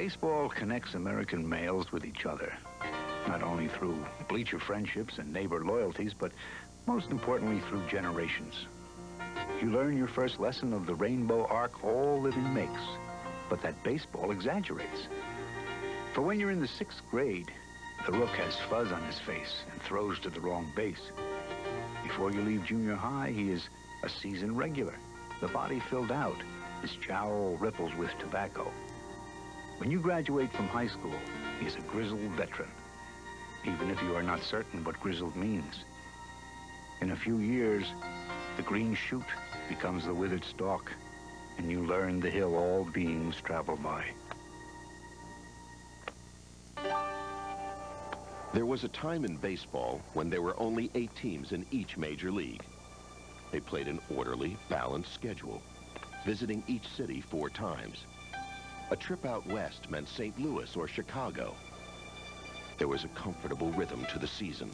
Baseball connects American males with each other, not only through bleacher friendships and neighbor loyalties, but most importantly through generations. You learn your first lesson of the rainbow arc all living makes, but that baseball exaggerates. For when you're in the 6th grade, the rook has fuzz on his face and throws to the wrong base. Before you leave junior high, he is a seasoned regular, the body filled out, his jowl ripples with tobacco. When you graduate from high school, he is a grizzled veteran, even if you are not certain what grizzled means. In a few years, the green shoot becomes the withered stalk, and you learn the hill all beings travel by. There was a time in baseball when there were only 8 teams in each major league. They played an orderly, balanced schedule, visiting each city 4 times. A trip out west meant St. Louis or Chicago. There was a comfortable rhythm to the season.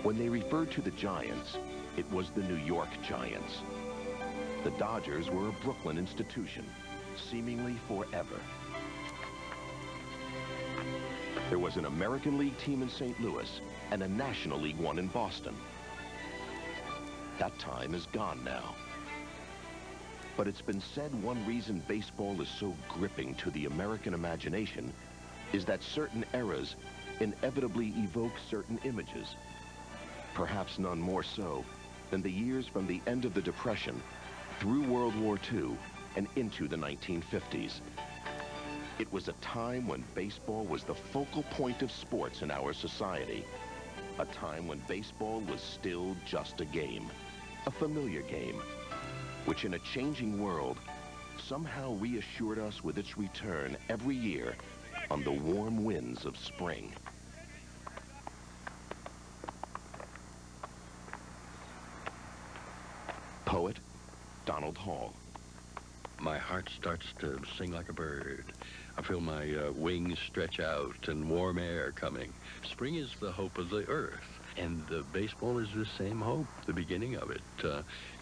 When they referred to the Giants, it was the New York Giants. The Dodgers were a Brooklyn institution, seemingly forever. There was an American League team in St. Louis and a National League one in Boston. That time is gone now. But it's been said one reason baseball is so gripping to the American imagination is that certain eras inevitably evoke certain images. Perhaps none more so than the years from the end of the Depression through World War II and into the 1950s. It was a time when baseball was the focal point of sports in our society. A time when baseball was still just a game, a familiar game, which in a changing world somehow reassured us with its return every year on the warm winds of spring. Poet Donald Hall. My heart starts to sing like a bird. I feel my wings stretch out and warm air coming. Spring is the hope of the earth. And the baseball is the same hope, the beginning of it.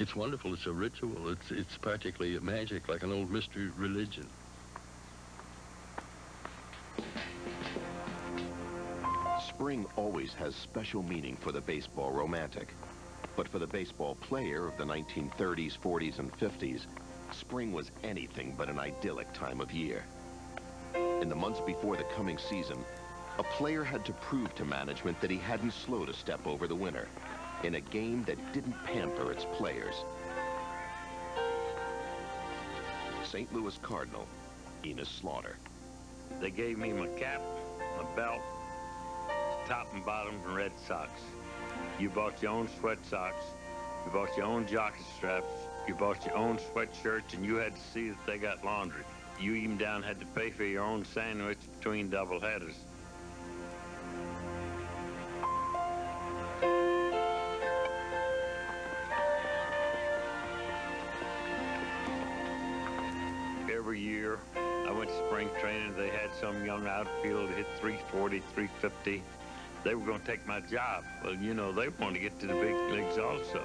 It's wonderful, it's a ritual, it's practically magic, like an old mystery religion. Spring always has special meaning for the baseball romantic. But for the baseball player of the 1930s, 40s, and 50s, spring was anything but an idyllic time of year. In the months before the coming season, a player had to prove to management that he hadn't slowed a step over the winter in a game that didn't pamper its players. St. Louis Cardinal, Enos Slaughter. They gave me my cap, my belt, top and bottom from Red Sox. You bought your own sweat socks, you bought your own jockey straps, you bought your own sweatshirts, and you had to see that they got laundry. You even down had to pay for your own sandwich between doubleheaders. Every year, I went to spring training. They had some young outfielder hit 340, 350. They were going to take my job. Well, you know, they want to get to the big leagues also.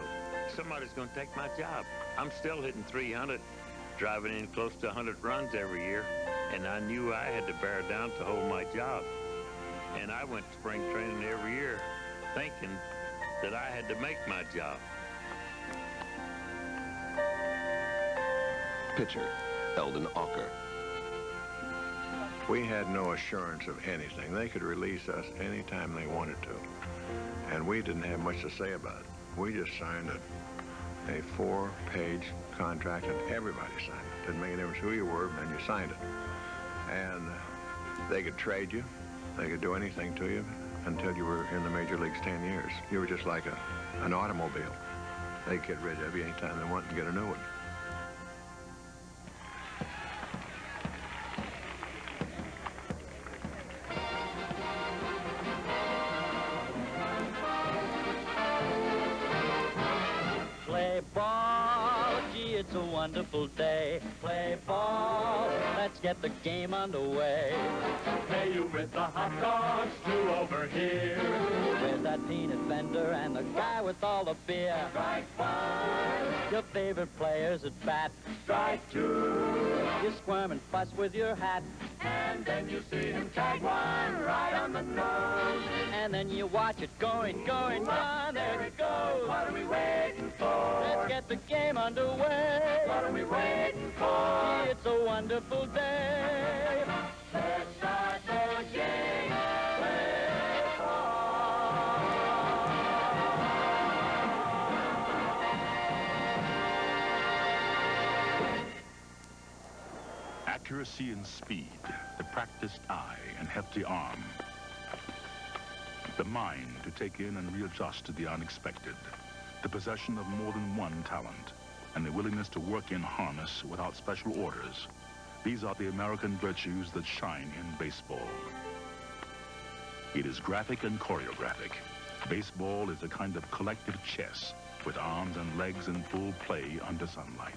Somebody's going to take my job. I'm still hitting 300, driving in close to 100 runs every year, and I knew I had to bear down to hold my job. And I went to spring training every year thinking that I had to make my job. Pitcher Eldon Ocker. We had no assurance of anything. They could release us anytime they wanted to. And we didn't have much to say about it. We just signed a 4-page contract, and everybody signed it. Didn't make a difference who you were, and you signed it. And they could trade you. They could do anything to you until you were in the major leagues 10 years. You were just like an automobile. They could get rid of you anytime they wanted to get a new one. It's a wonderful day. Play ball, let's get the game underway. Pay you with the hot dogs to over here. With that peanut vendor and the guy with all the beer. Strike one. Your favorite players at bat. Strike two. You squirm and fuss with your hat. And then you see him tag one right on the nose. And then you watch it going, going, gone. There it goes. What are we waiting for? Let's get the game underway. What are we waiting for? It's a wonderful day. Let's start the game. Play ball. Accuracy and speed, the practiced eye and hefty arm. The mind to take in and readjust to the unexpected. The possession of more than one talent. And the willingness to work in harness without special orders. These are the American virtues that shine in baseball. It is graphic and choreographic. Baseball is a kind of collective chess with arms and legs in full play under sunlight.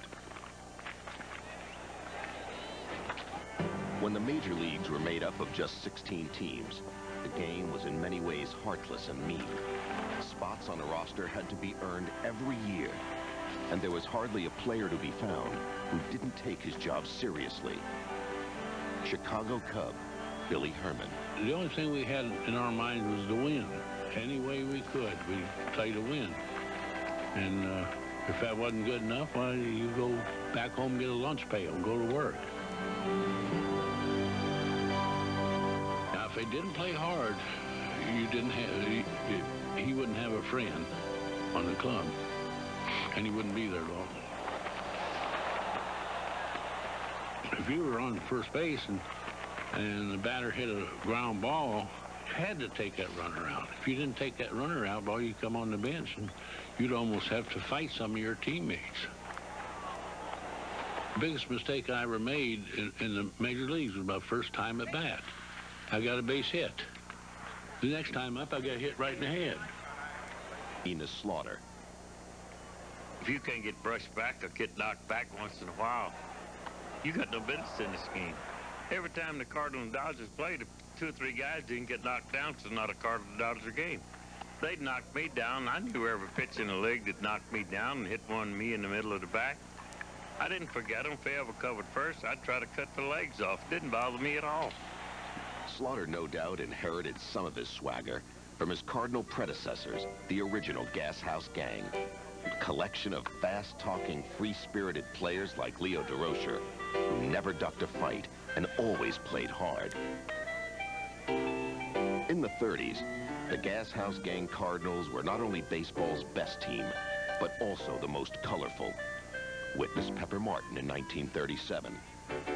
When the major leagues were made up of just 16 teams, the game was in many ways heartless and mean. Spots on a roster had to be earned every year, and there was hardly a player to be found who didn't take his job seriously. Chicago Cub, Billy Herman. The only thing we had in our minds was to win. Any way we could, we'd try to win. And if that wasn't good enough, well, you go back home, get a lunch pail, and go to work. Now, if they didn't play hard, you didn't have, he wouldn't have a friend on the club, and he wouldn't be there long. If you were on first base and the batter hit a ground ball, you had to take that runner out. If you didn't take that runner out, well, you'd come on the bench and you'd almost have to fight some of your teammates. The biggest mistake I ever made in the major leagues was my first time at bat. I got a base hit. The next time up, I got hit right in the head. Enos Slaughter. If you can't get brushed back or get knocked back once in a while, you got no business in this game. Every time the Cardinals and Dodgers played, if 2 or 3 guys didn't get knocked down, it's not a Cardinals Dodger game. They'd knock me down. I knew every pitch in the league that knocked me down and hit one me in the middle of the back. I didn't forget them. If they ever covered first, I'd try to cut the legs off. It didn't bother me at all. Slaughter no doubt inherited some of his swagger from his Cardinal predecessors, the original Gas House Gang. A collection of fast-talking, free-spirited players like Leo DeRocher, who never ducked a fight and always played hard. In the 30s, the Gas House Gang Cardinals were not only baseball's best team, but also the most colorful. Witness Pepper Martin in 1937,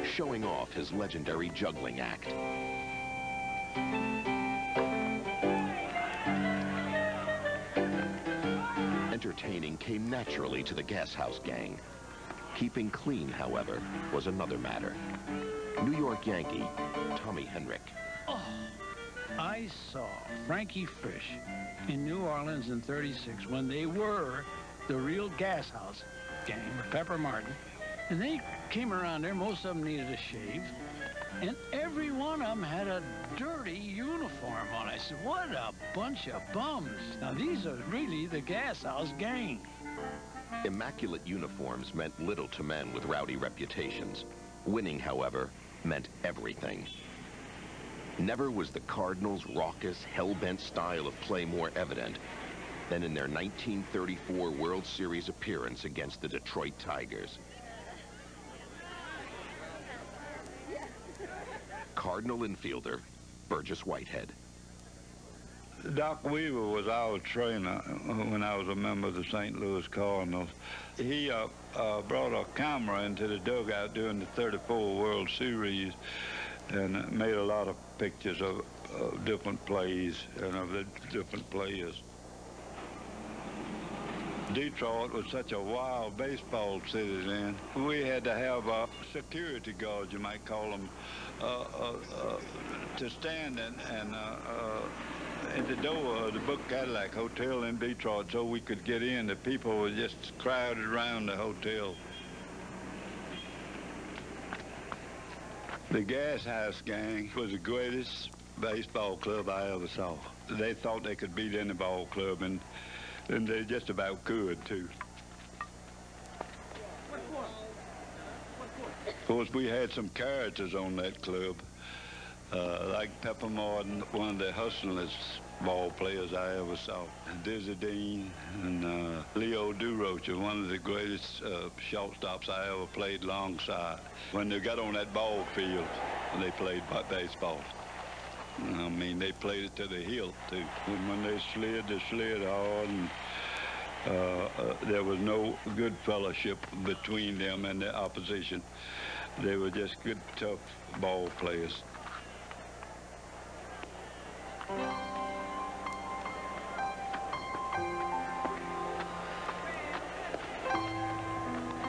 showing off his legendary juggling act. Entertaining came naturally to the Gas House Gang. Keeping clean, however, was another matter. New York Yankee, Tommy Henrik. Oh, I saw Frankie Frisch in New Orleans in '36 when they were the real Gas House Gang with Pepper Martin. And they came around there, most of them needed a shave, and every one of them had a dirty uniform on. I said, what a bunch of bums. Now, these are really the Gas House Gang. Immaculate uniforms meant little to men with rowdy reputations. Winning, however, meant everything. Never was the Cardinals' raucous, hell-bent style of play more evident than in their 1934 World Series appearance against the Detroit Tigers. Cardinal infielder, Burgess Whitehead. Doc Weaver was our trainer when I was a member of the St. Louis Cardinals. He brought a camera into the dugout during the '34 World Series and made a lot of pictures of different plays and of the different players. Detroit was such a wild baseball city then. We had to have security guards, you might call them, to stand at the door of the Book Cadillac Hotel in Detroit so we could get in. The people were just crowded around the hotel. The Gas House Gang was the greatest baseball club I ever saw. They thought they could beat any ball club, and they just about could, too. Of course, we had some characters on that club, like Pepper Martin, one of the hustlingest ball players I ever saw. Dizzy Dean and Leo Durocher, one of the greatest shortstops I ever played alongside. When they got on that ball field, they played baseball. I mean, they played it to the hilt, too. And when they slid hard, and there was no good fellowship between them and the opposition. They were just good, tough ball players.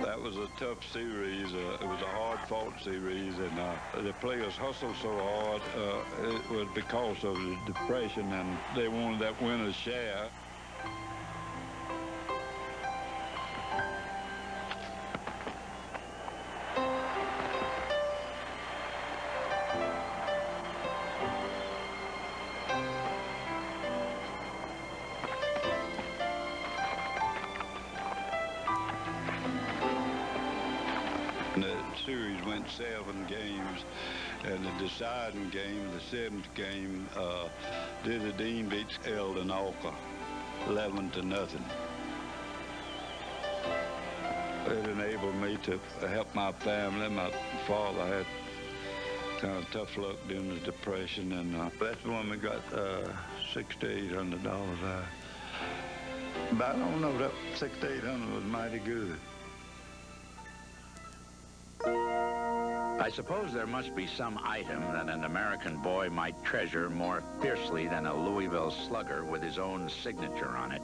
That was a tough series. It was a hard-fought series, and the players hustled so hard. It was because of the depression, and they wanted that winner's share. The series went 7 games, and the deciding game, the 7th game, Dizzy Dean beats Eldon Alka 11-0. It enabled me to help my family. My father had kind of tough luck during the Depression, and that's when we got $600 to $800 out. But I don't know, that $600 to $800 was mighty good. I suppose there must be some item that an American boy might treasure more fiercely than a Louisville Slugger with his own signature on it.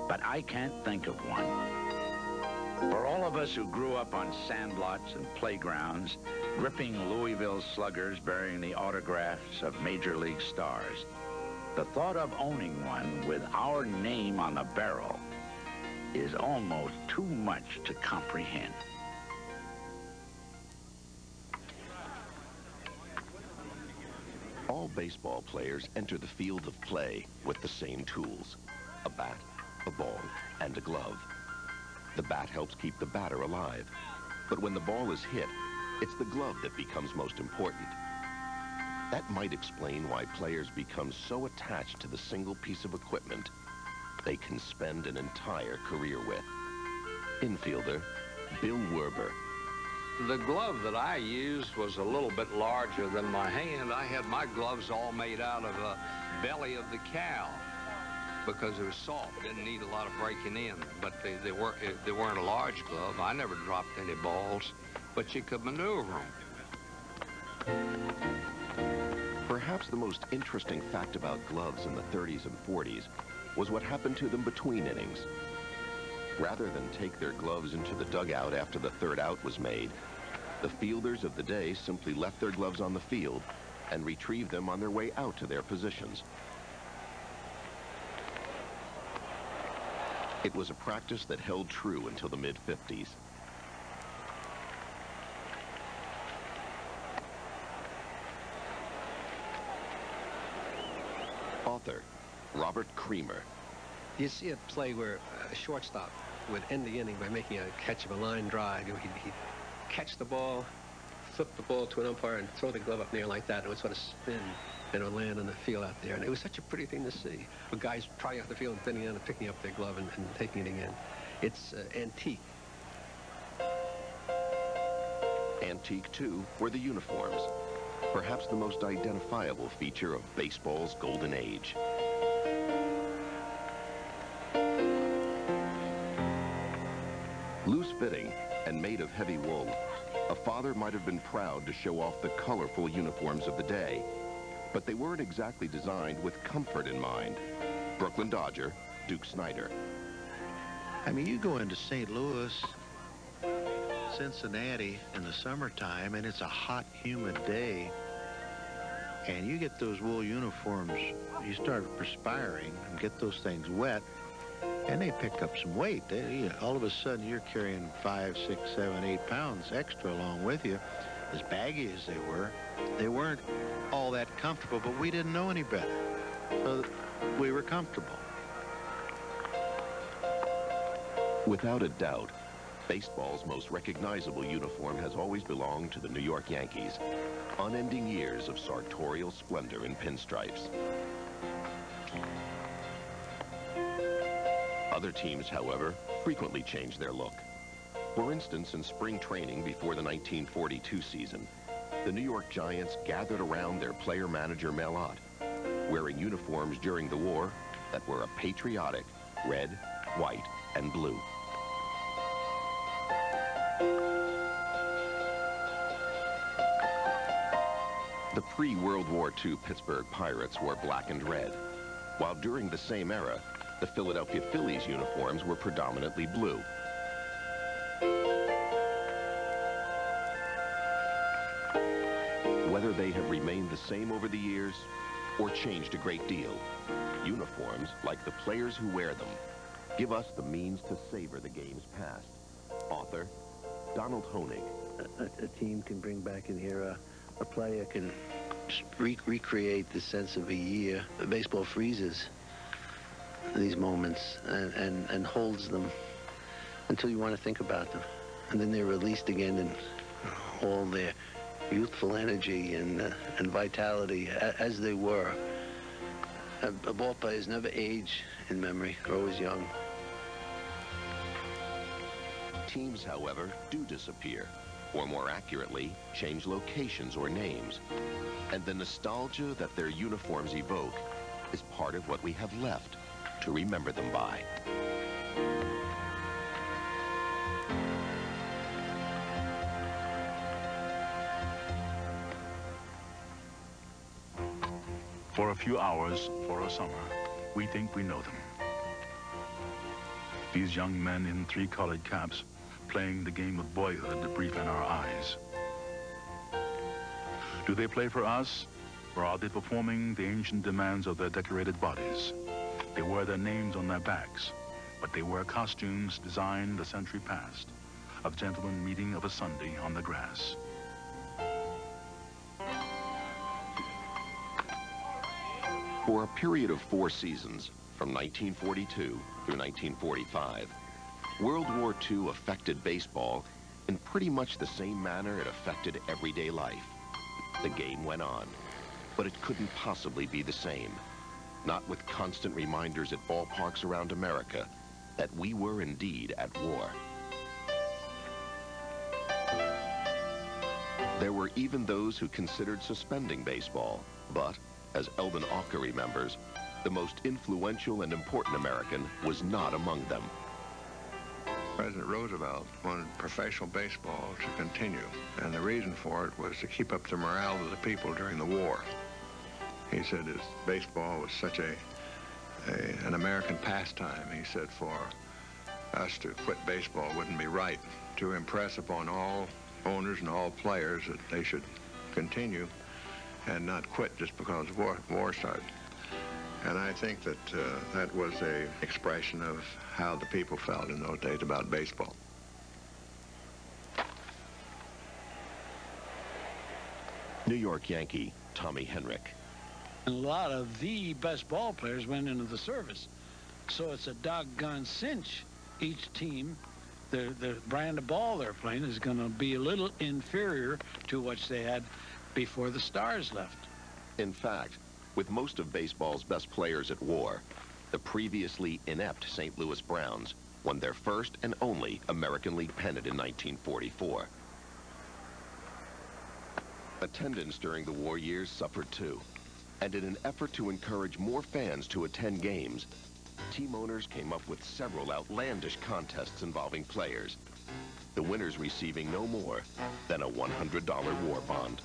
But I can't think of one. For all of us who grew up on sandlots and playgrounds, gripping Louisville Sluggers bearing the autographs of Major League stars, the thought of owning one with our name on the barrel is almost too much to comprehend. All baseball players enter the field of play with the same tools: a bat, a ball, and a glove. The bat helps keep the batter alive, but when the ball is hit, it's the glove that becomes most important. That might explain why players become so attached to the single piece of equipment they can spend an entire career with. Infielder Bill Werber. The glove that I used was a little bit larger than my hand. I had my gloves all made out of the belly of the cow because it was soft. Didn't need a lot of breaking in, but they weren't a large glove. I never dropped any balls, but you could maneuver them. Perhaps the most interesting fact about gloves in the 30s and 40s was what happened to them between innings. Rather than take their gloves into the dugout after the third out was made, the fielders of the day simply left their gloves on the field and retrieved them on their way out to their positions. It was a practice that held true until the mid-50s. Author Robert Creamer. You see a play where a shortstop would end the inning by making a catch of a line drive. He'd catch the ball, flip the ball to an umpire, and throw the glove up in the air like that. It would sort of spin, and it would land on the field out there. And it was such a pretty thing to see. The guys trying out the field and bending down and picking up their glove and taking it again. It's antique. Antique, too, were the uniforms. Perhaps the most identifiable feature of baseball's golden age. Loose-fitting and made of heavy wool, a father might have been proud to show off the colorful uniforms of the day, but they weren't exactly designed with comfort in mind. Brooklyn Dodger, Duke Snyder. I mean, you go into St. Louis, Cincinnati in the summertime, and it's a hot, humid day, and you get those wool uniforms, you start perspiring and get those things wet, and they pick up some weight. All of a sudden, you're carrying 5, 6, 7, 8 pounds extra along with you. as baggy as they weren't all that comfortable, but we didn't know any better. So we were comfortable. Without a doubt, baseball's most recognizable uniform has always belonged to the New York Yankees. Unending years of sartorial splendor in pinstripes. Other teams, however, frequently change their look. For instance, in spring training before the 1942 season, the New York Giants gathered around their player-manager Mel Ott, wearing uniforms during the war that were a patriotic red, white, and blue. The pre-World War II Pittsburgh Pirates wore black and red, while during the same era, the Philadelphia Phillies uniforms were predominantly blue. Whether they have remained the same over the years or changed a great deal, uniforms, like the players who wear them, give us the means to savor the game's past. Author, Donald Honig. A team can bring back an era. A player can recreate the sense of a year. Baseball freezes these moments and holds them until you want to think about them. And then they're released again in all their youthful energy and vitality as they were. Ball players never age in memory. They're always young. Teams, however, do disappear, or more accurately, change locations or names. And the nostalgia that their uniforms evoke is part of what we have left to remember them by. For a few hours, for a summer, we think we know them. These young men in three-colored caps playing the game of boyhood brief in our eyes. Do they play for us, or are they performing the ancient demands of their decorated bodies? They wear their names on their backs, but they wear costumes designed a century past, of gentlemen meeting of a Sunday on the grass. For a period of 4 seasons, from 1942 through 1945, World War II affected baseball in pretty much the same manner it affected everyday life. The game went on, but it couldn't possibly be the same, not with constant reminders at ballparks around America that we were indeed at war. There were even those who considered suspending baseball, but, as Eldon Auker remembers, the most influential and important American was not among them. President Roosevelt wanted professional baseball to continue, and the reason for it was to keep up the morale of the people during the war. He said his baseball was such an American pastime. He said for us to quit baseball wouldn't be right, to impress upon all owners and all players that they should continue and not quit just because war started. And I think that that was an expression of how the people felt in those days about baseball. New York Yankee Tommy Henrik. A lot of the best ball players went into the service. So it's a doggone cinch. Each team, the brand of ball they're playing is going to be a little inferior to what they had before the stars left. In fact, with most of baseball's best players at war, the previously inept St. Louis Browns won their first and only American League pennant in 1944. Attendance during the war years suffered too, and in an effort to encourage more fans to attend games, team owners came up with several outlandish contests involving players, the winners receiving no more than a $100 war bond.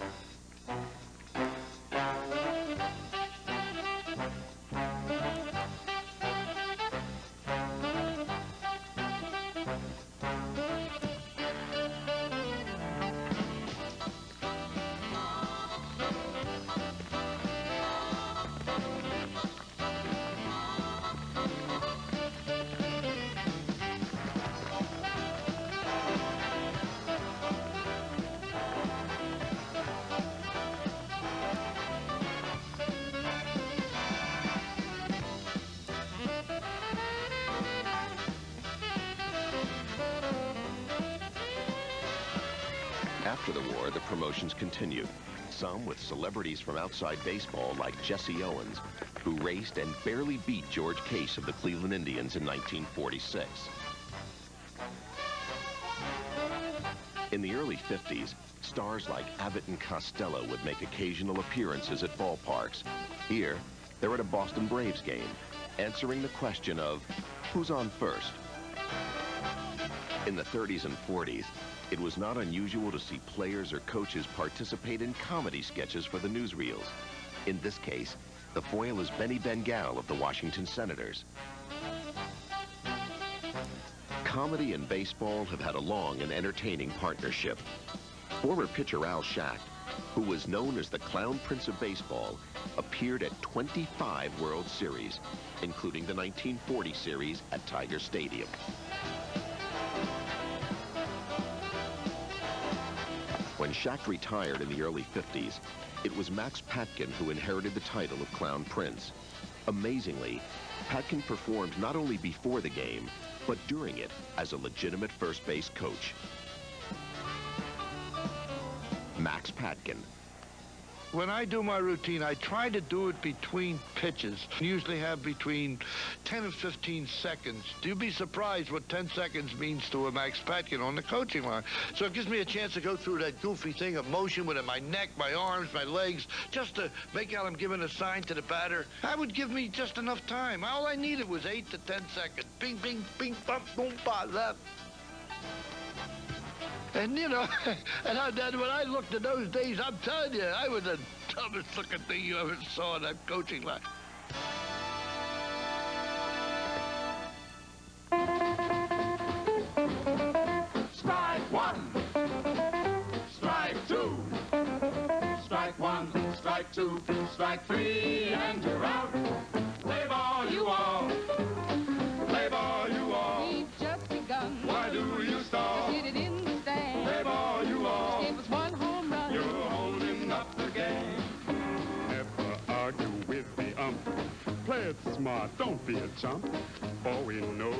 collaborations continued, some with celebrities from outside baseball like Jesse Owens, who raced and barely beat George Case of the Cleveland Indians in 1946. In the early 50s, stars like Abbott and Costello would make occasional appearances at ballparks. Here, they're at a Boston Braves game, answering the question of, who's on first? In the 30s and 40s, it was not unusual to see players or coaches participate in comedy sketches for the newsreels. In this case, the foil is Benny Bengal of the Washington Senators. Comedy and baseball have had a long and entertaining partnership. Former pitcher Al Schacht, who was known as the Clown Prince of Baseball, appeared at 25 World Series, including the 1940 series at Tiger Stadium. When Schacht retired in the early 50s, it was Max Patkin who inherited the title of Clown Prince. Amazingly, Patkin performed not only before the game, but during it as a legitimate first base coach. Max Patkin. When I do my routine, I try to do it between pitches. Usually have between 10 and 15 seconds. You'd be surprised what 10 seconds means to a Max Patkin on the coaching line. So it gives me a chance to go through that goofy thing of motion with my neck, my arms, my legs, just to make out I'm giving a sign to the batter. That would give me just enough time. All I needed was 8 to 10 seconds. Bing, bing, bing, bump, boom, ba, left. And, you know, and when I looked at those days, I'm telling you, I was the dumbest looking thing you ever saw in that coaching line. Strike one. Strike two. Strike one. Strike two. Strike three, and you're out. Play ball, you all. Play ball, you all. We've just begun. Why do you stall? Just hit it in the stand. Play ball, you all. It was one home run. You're holding up the game. Never argue with the ump. Play it smart, don't be a chump. For we know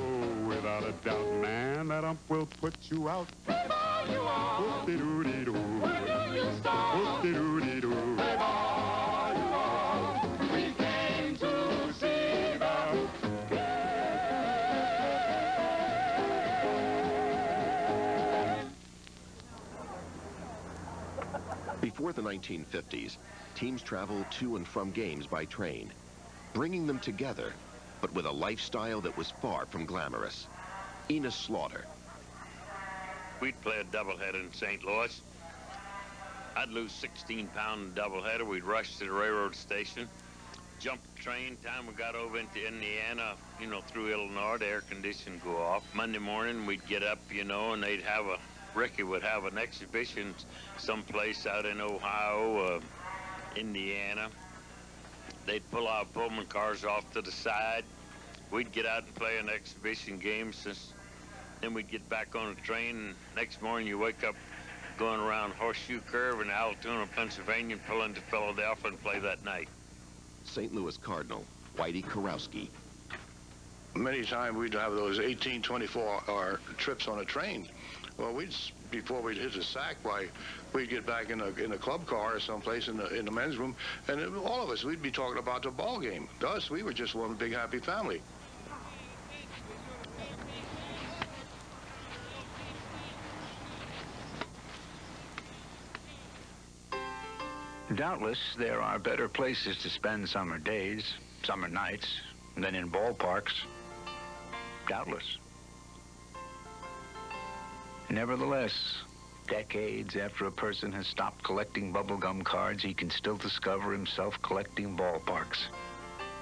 without a doubt, man, that ump will put you out. Play ball, you all. Whoop-de-doo-dee-doo. Why do you stall? Whoop-de-doo-dee-doo. Play ball, you all. We came to see the Before the 1950s, teams traveled to and from games by train, bringing them together, but with a lifestyle that was far from glamorous. Enos Slaughter. We'd play a doubleheader in St. Louis. I'd lose 16-pound doubleheader. We'd rush to the railroad station, jump the train. Time we got over into Indiana, you know, through Illinois, the air condition go off. Monday morning, we'd get up, you know, and they'd have Ricky would have an exhibition someplace out in Ohio, Indiana. They'd pull our Pullman cars off to the side. We'd get out and play an exhibition game. Then we'd get back on the train, and next morning you wake up going around Horseshoe Curve in Altoona, Pennsylvania, and pull into Philadelphia and play that night. St. Louis Cardinal, Whitey Kurowski. Many times we'd have those 18, 24-hour trips on a train. Well, before we'd hit the sack, we'd get back in a club car or someplace in the men's room, and all of us, we'd be talking about the ball game. To us, we were just one big happy family. Doubtless, there are better places to spend summer days, summer nights, than in ballparks. Doubtless. Nevertheless, decades after a person has stopped collecting bubblegum cards, he can still discover himself collecting ballparks.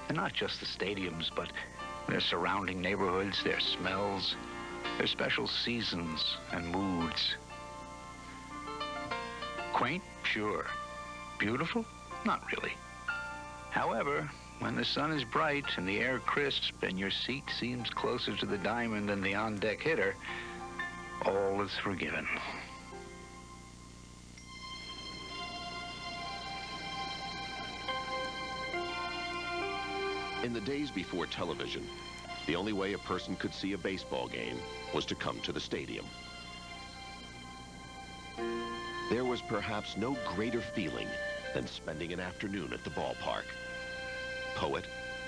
And not just the stadiums, but their surrounding neighborhoods, their smells, their special seasons and moods. Quaint? Sure. Beautiful? Not really. However, when the sun is bright and the air crisp and your seat seems closer to the diamond than the on-deck hitter, all is forgiven. In the days before television, the only way a person could see a baseball game was to come to the stadium. There was perhaps no greater feeling than spending an afternoon at the ballpark. Poet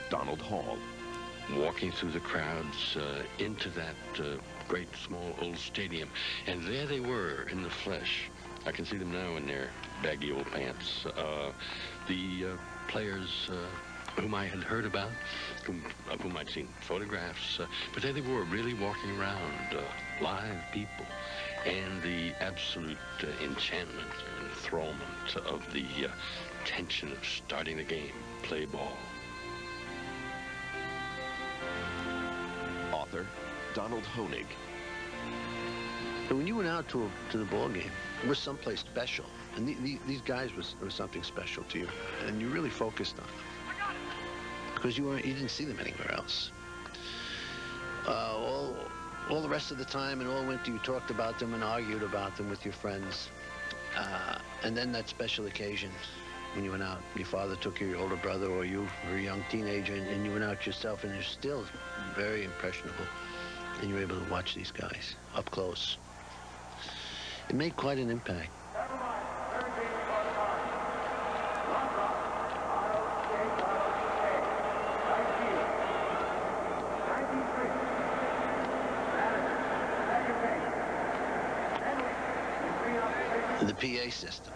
Donald Hall. Walking through the crowds into that great small old stadium, and there they were in the flesh. I can see them now in their baggy old pants. The players whom I had heard about, of whom I'd seen photographs, but there they were, really walking around, live people, and the absolute enchantment and enthrallment of the tension of starting the game, play ball. Author Donald Honig. And when you went out to the ball game, it was someplace special, and these guys were something special to you, and you really focused on them because you didn't see them anywhere else. All the rest of the time and all winter, you talked about them and argued about them with your friends, and then that special occasion when you went out, your father took your older brother, or you were a young teenager, and you went out yourself, and you're still very impressionable, and you were able to watch these guys up close. It made quite an impact. The PA system.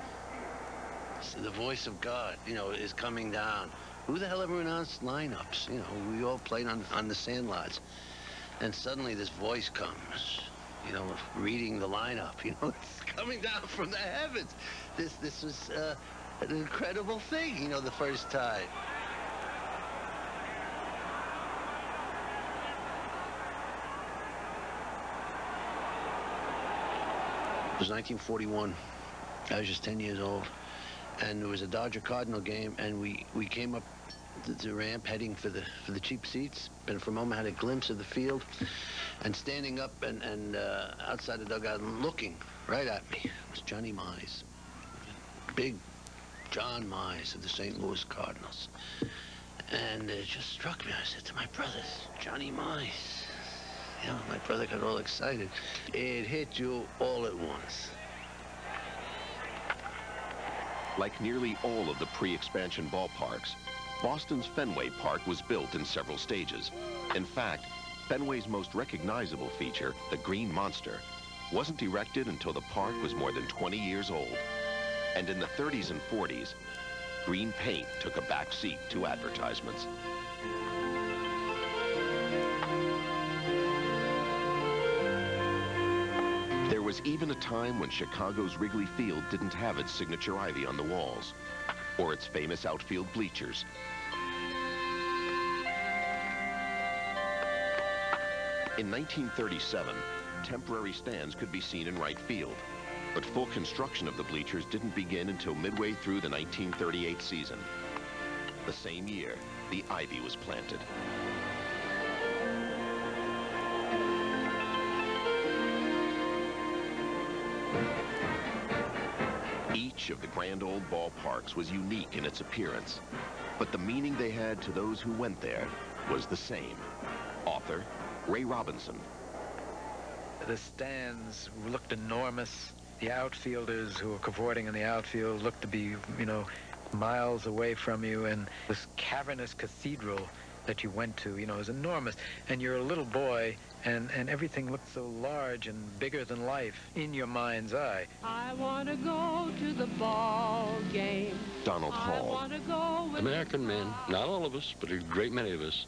So the voice of God, is coming down. Who the hell ever announced lineups? We all played on the sandlots. And suddenly this voice comes, reading the lineup, it's coming down from the heavens. This was an incredible thing, the first time. It was 1941. I was just 10 years old. And there was a Dodger-Cardinal game, and we came up the ramp heading for the cheap seats. And for a moment I had a glimpse of the field, and standing up and outside the dugout and looking right at me was Johnny Mize. Big John Mize of the St. Louis Cardinals. And it just struck me. I said to my brothers, Johnny Mize. My brother got all excited. It hit you all at once. Like nearly all of the pre-expansion ballparks, Boston's Fenway Park was built in several stages. In fact, Fenway's most recognizable feature, the Green Monster, wasn't erected until the park was more than 20 years old. And in the 30s and 40s, green paint took a back seat to advertisements. There was even a time when Chicago's Wrigley Field didn't have its signature ivy on the walls, or its famous outfield bleachers. In 1937, temporary stands could be seen in right field, but full construction of the bleachers didn't begin until midway through the 1938 season. The same year, the ivy was planted. Each of the grand old ballparks was unique in its appearance, but the meaning they had to those who went there was the same. Author Ray Robinson. The stands looked enormous. The outfielders who were cavorting in the outfield looked to be, miles away from you, and this cavernous cathedral that you went to, is enormous. And you're a little boy, and everything looked so large and bigger than life in your mind's eye. I want to go to the ball game. Donald Hall. I want to go with American men, not all of us, but a great many of us,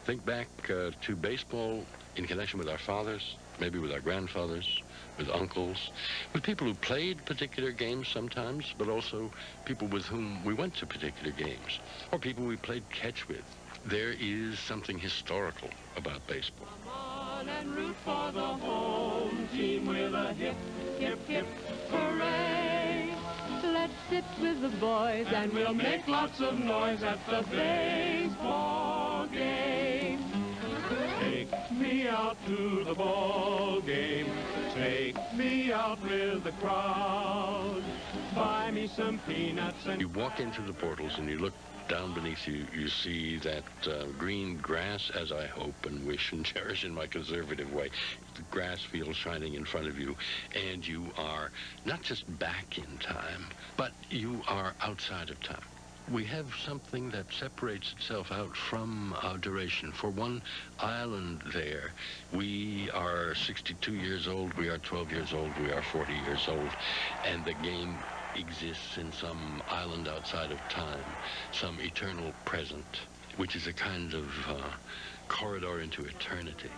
think back to baseball in connection with our fathers, maybe with our grandfathers, with uncles, with people who played particular games sometimes, but also people with whom we went to particular games, or people we played catch with. There is something historical about baseball. Come on and root for the home team with a hip, hip, hip, hooray. Let's sit with the boys and we'll make lots of noise at the baseball game. Take me out to the ball game. Take me out with the crowd. buy me some peanuts and... You walk into the portals and you look down beneath you, you see that green grass, as I hope and wish and cherish in my conservative way, the grass field shining in front of you, and you are not just back in time, but you are outside of time. We have something that separates itself out from duration. For one island there, we are 62 years old, we are 12 years old, we are 40 years old, and the game exists in some island outside of time, some eternal present, which is a kind of corridor into eternity.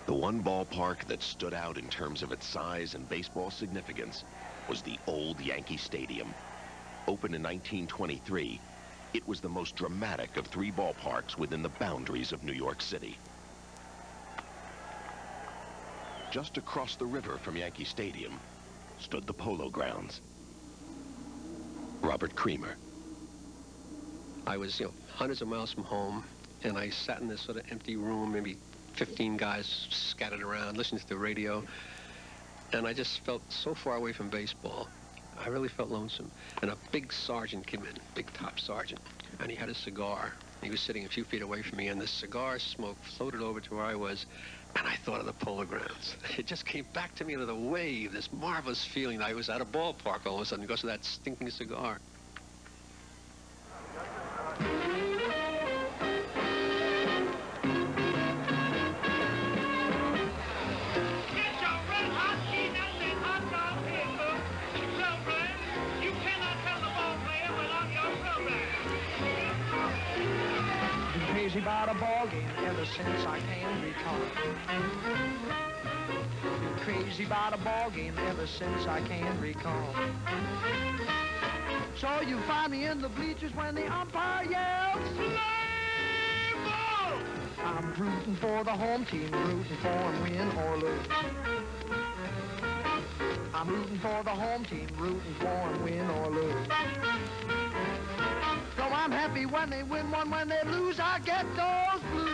The one ballpark that stood out in terms of its size and baseball significance was the old Yankee Stadium. Opened in 1923, it was the most dramatic of three ballparks within the boundaries of New York City. Just across the river from Yankee Stadium stood the Polo Grounds. Robert Creamer. I was, hundreds of miles from home, and I sat in this sort of empty room, maybe 15 guys scattered around, listening to the radio, and I just felt so far away from baseball. I really felt lonesome. And a big sergeant came in, big top sergeant, and he had a cigar. He was sitting a few feet away from me, and the cigar smoke floated over to where I was, and I thought of the Polo Grounds. It just came back to me in a wave, this marvelous feeling that I was at a ballpark all of a sudden because of that stinking cigar. Crazy about a ball game ever since I can recall. Been crazy about a ball game ever since I can recall. So you find me in the bleachers when the umpire yells, "Play ball!" I'm rooting for the home team, rooting for them win or lose. I'm rooting for the home team, rooting for them win or lose. So I'm happy when they win one, when they lose, I get those blues.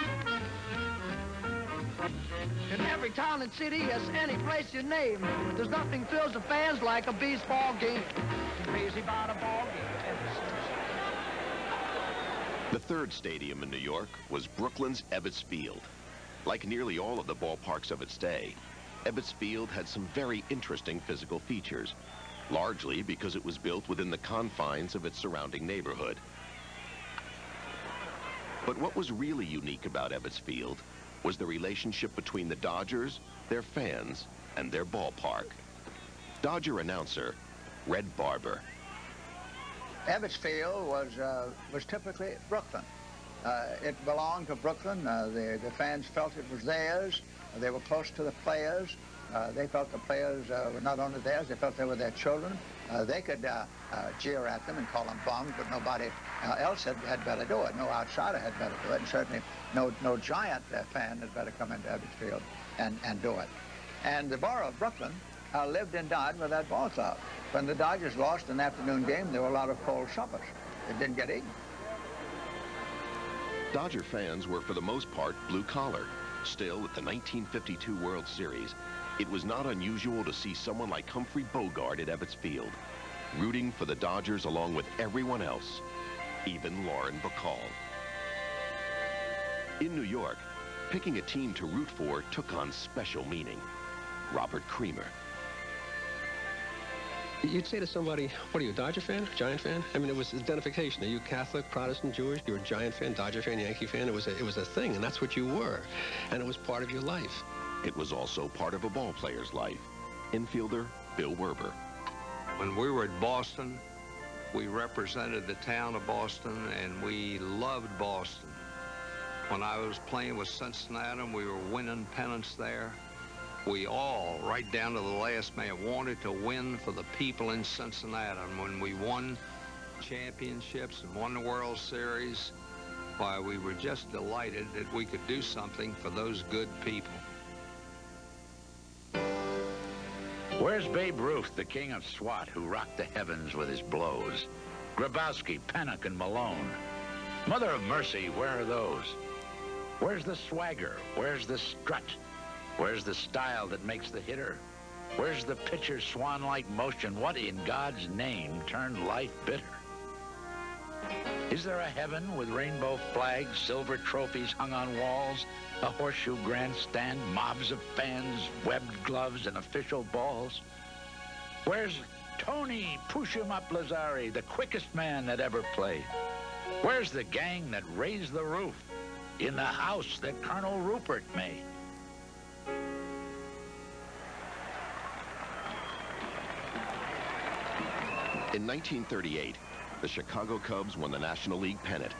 In every town and city, yes, any place you name, there's nothing fills the fans like a baseball game. Crazy about a ball game ever since. The third stadium in New York was Brooklyn's Ebbets Field. Like nearly all of the ballparks of its day, Ebbets Field had some very interesting physical features, largely because it was built within the confines of its surrounding neighborhood. But what was really unique about Ebbets Field was the relationship between the Dodgers, their fans, and their ballpark. Dodger announcer Red Barber. Ebbets Field was typically Brooklyn. It belonged to Brooklyn. The fans felt it was theirs. They were close to the players. They felt the players were not only theirs, they felt they were their children. They could jeer at them and call them bums, but nobody else had better do it. No outsider had better do it, and certainly no giant fan had better come into Ebbets Field and do it. And the borough of Brooklyn lived and died with that ball club. When the Dodgers lost an afternoon game, there were a lot of cold suppers. It didn't get eaten. Dodger fans were, for the most part, blue-collar. Still, at the 1952 World Series, it was not unusual to see someone like Humphrey Bogart at Ebbets Field, rooting for the Dodgers along with everyone else, even Lauren Bacall. In New York, picking a team to root for took on special meaning. Robert Creamer. You'd say to somebody, what are you, a Dodger fan, Giant fan? I mean, it was identification. Are you Catholic, Protestant, Jewish? You're a Giant fan, Dodger fan, Yankee fan. It was a thing, and that's what you were. And it was part of your life. It was also part of a ball player's life. Infielder Bill Werber. When we were at Boston, we represented the town of Boston, and we loved Boston. When I was playing with Cincinnati, we were winning pennants there. We all, right down to the last man, wanted to win for the people in Cincinnati. And when we won championships and won the World Series, why, we were just delighted that we could do something for those good people. Where's Babe Ruth, the king of SWAT, who rocked the heavens with his blows? Grabowski, Pennock, and Malone. Mother of mercy, where are those? Where's the swagger? Where's the strut? Where's the style that makes the hitter? Where's the pitcher's swan-like motion? What in God's name turned life bitter? Is there a heaven with rainbow flags, silver trophies hung on walls, a horseshoe grandstand, mobs of fans, webbed gloves, and official balls? Where's Tony Push-Em-Up Lazzari, the quickest man that ever played? Where's the gang that raised the roof in the house that Colonel Rupert made? In 1938, the Chicago Cubs won the National League pennant,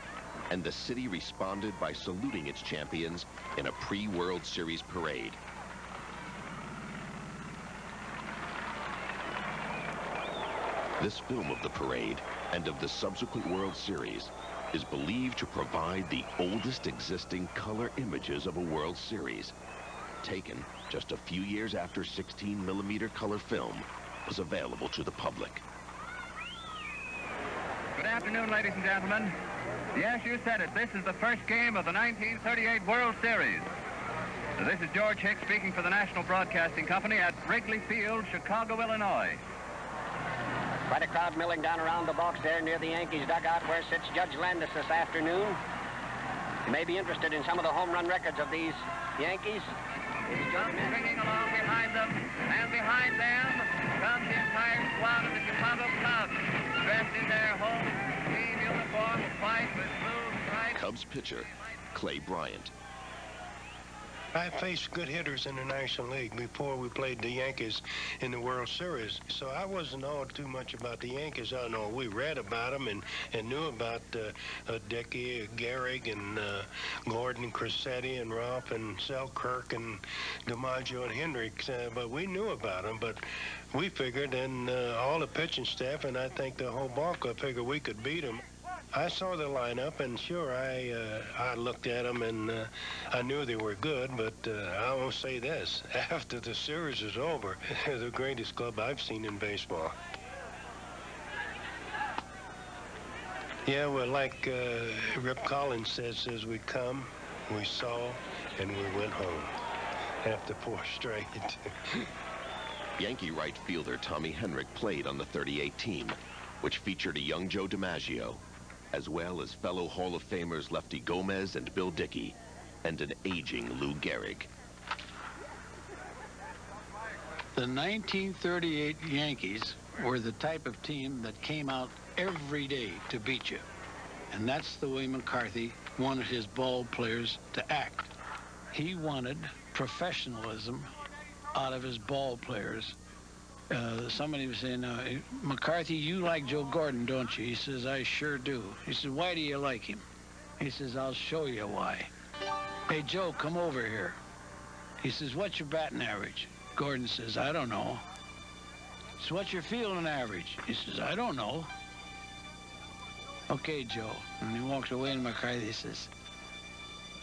and the city responded by saluting its champions in a pre-World Series parade. This film of the parade and of the subsequent World Series is believed to provide the oldest existing color images of a World Series, taken just a few years after 16mm color film was available to the public. Good afternoon, ladies and gentlemen. Yes, you said it. This is the first game of the 1938 World Series. This is George Hicks speaking for the National Broadcasting Company at Wrigley Field, Chicago, Illinois. Quite a crowd milling down around the box there near the Yankees dugout where sits Judge Landis this afternoon. You may be interested in some of the home run records of these Yankees. Swinging along behind them, and behind them comes the entire squad of the Chicago Cubs, dressed in their home team uniform of white with blue stripes. Cubs pitcher Clay Bryant. I faced good hitters in the National League before we played the Yankees in the World Series. So I wasn't all too much about the Yankees. I know we read about them and knew about Dickey, Gehrig, and Gordon, Crissetti, and Rupp, and Selkirk, and DiMaggio, and Hendricks. But we knew about them. But we figured, and all the pitching staff, and I think the whole ball club figured we could beat them. I saw the lineup, and sure, I looked at them, and I knew they were good, but I will say this. After the series is over, they're the greatest club I've seen in baseball. Yeah, well, like Rip Collins says we come, we saw, and we went home after 4 straight. Yankee right fielder Tommy Henrich played on the 38 team, which featured a young Joe DiMaggio, as well as fellow Hall of Famers Lefty Gomez and Bill Dickey, and an aging Lou Gehrig. The 1938 Yankees were the type of team that came out every day to beat you. And that's the way McCarthy wanted his ball players to act. He wanted professionalism out of his ball players. Somebody was saying, McCarthy, you like Joe Gordon, don't you? He says, I sure do. He says, why do you like him? He says, I'll show you why. Hey, Joe, come over here. He says, what's your batting average? Gordon says, I don't know. So what's your fielding average? He says, I don't know. Okay, Joe. And he walks away, and McCarthy says,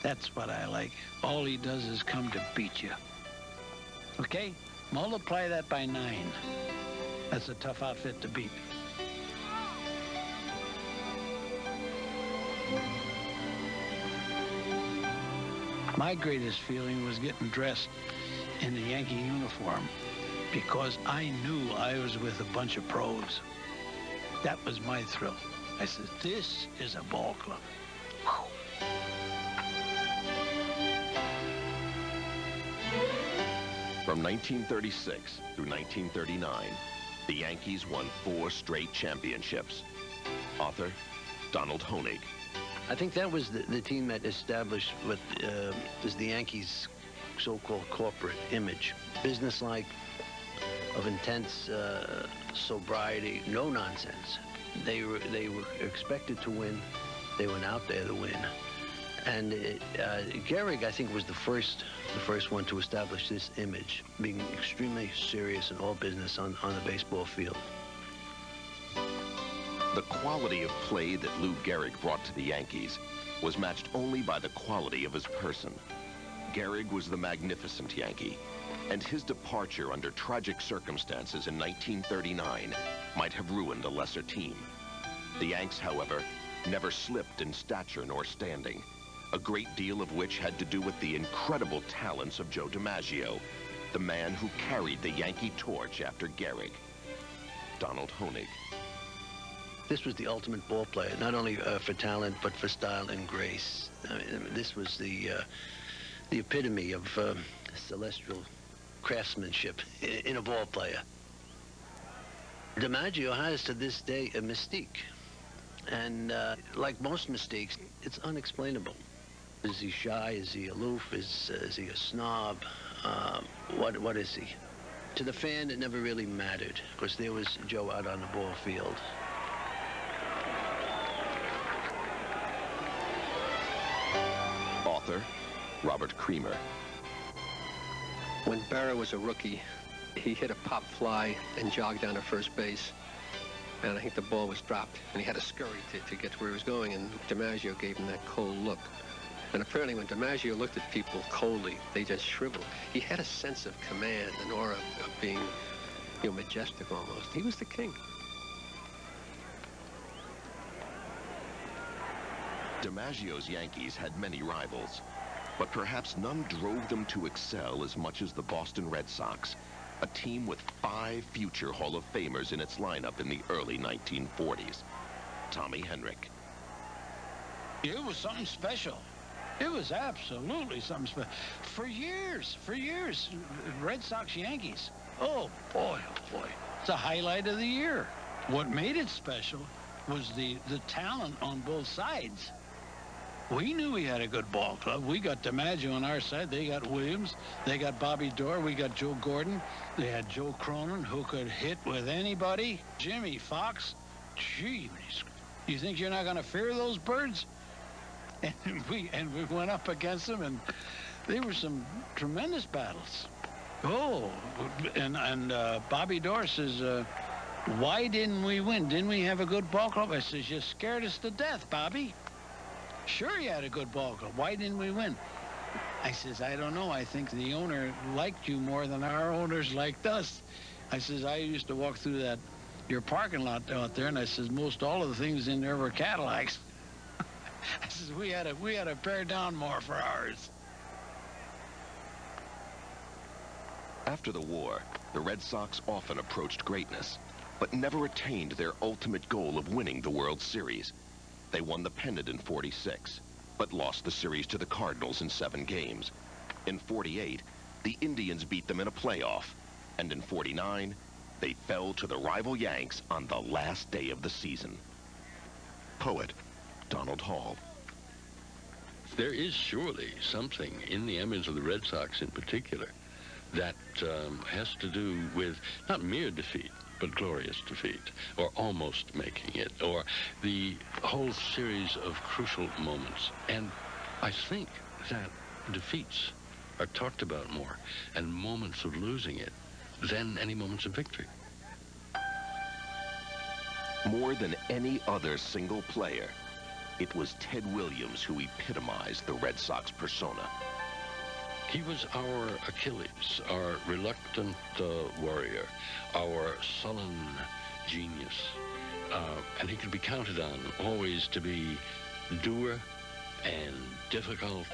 that's what I like. All he does is come to beat you. Okay? Multiply that by 9. That's a tough outfit to beat. My greatest feeling was getting dressed in the Yankee uniform because I knew I was with a bunch of pros. That was my thrill. I said, this is a ball club. Whew. From 1936 through 1939, the Yankees won 4 straight championships. Author, Donald Honig. I think that was the team that established what is the Yankees' so-called corporate image. Businesslike, of intense sobriety, no nonsense. They were expected to win. They went out there to win. And Gehrig, I think, was the first one to establish this image, being extremely serious in all business on the baseball field. The quality of play that Lou Gehrig brought to the Yankees was matched only by the quality of his person. Gehrig was the magnificent Yankee, and his departure under tragic circumstances in 1939 might have ruined a lesser team. The Yanks, however, never slipped in stature nor standing, a great deal of which had to do with the incredible talents of Joe DiMaggio, the man who carried the Yankee torch after Gehrig. Donald Honig. This was the ultimate ball player, not only for talent, but for style and grace. I mean, this was the epitome of celestial craftsmanship in a ball player. DiMaggio has, to this day, a mystique. And like most mystiques, it's unexplainable. Is he shy? Is he aloof? Is he a snob? What is he? To the fan, it never really mattered, because there was Joe out on the ball field. Author, Robert Creamer. When Berra was a rookie, he hit a pop fly and jogged down to first base. And I think the ball was dropped, and he had to scurry to get to where he was going, and DiMaggio gave him that cold look. And apparently when DiMaggio looked at people coldly, they just shriveled. He had a sense of command, an aura of being, you know, majestic almost. He was the king. DiMaggio's Yankees had many rivals, but perhaps none drove them to excel as much as the Boston Red Sox, a team with 5 future Hall of Famers in its lineup in the early 1940s. Tommy Henrik. It was something special. It was absolutely something special. For years, Red Sox Yankees. Oh boy, it's a highlight of the year. What made it special was the talent on both sides. We knew we had a good ball club. We got DiMaggio on our side. They got Williams. They got Bobby Dorr. We got Joe Gordon. They had Joe Cronin, who could hit with anybody. Jimmy Fox. Gee, you think you're not going to fear those birds? And we went up against them, and they were some tremendous battles. Oh, and Bobby Dorr says, why didn't we win? Didn't we have a good ball club? I says, you scared us to death, Bobby. Sure, you had a good ball club. Why didn't we win? I says, I don't know. I think the owner liked you more than our owners liked us. I says, I used to walk through your parking lot out there, and I says, most all of the things in there were Cadillacs. I says, we had to bear down more for ours. After the war, the Red Sox often approached greatness, but never attained their ultimate goal of winning the World Series. They won the pennant in '46, but lost the series to the Cardinals in 7 games. In '48, the Indians beat them in a playoff, and in '49, they fell to the rival Yanks on the last day of the season. Poet, Donald Hall. There is surely something in the image of the Red Sox in particular that has to do with not mere defeat, but glorious defeat, or almost making it, or the whole series of crucial moments. And I think that defeats are talked about more, and moments of losing it, than any moments of victory. More than any other single player, it was Ted Williams who epitomized the Red Sox persona. He was our Achilles, our reluctant warrior, our sullen genius. And he could be counted on always to be doer and difficult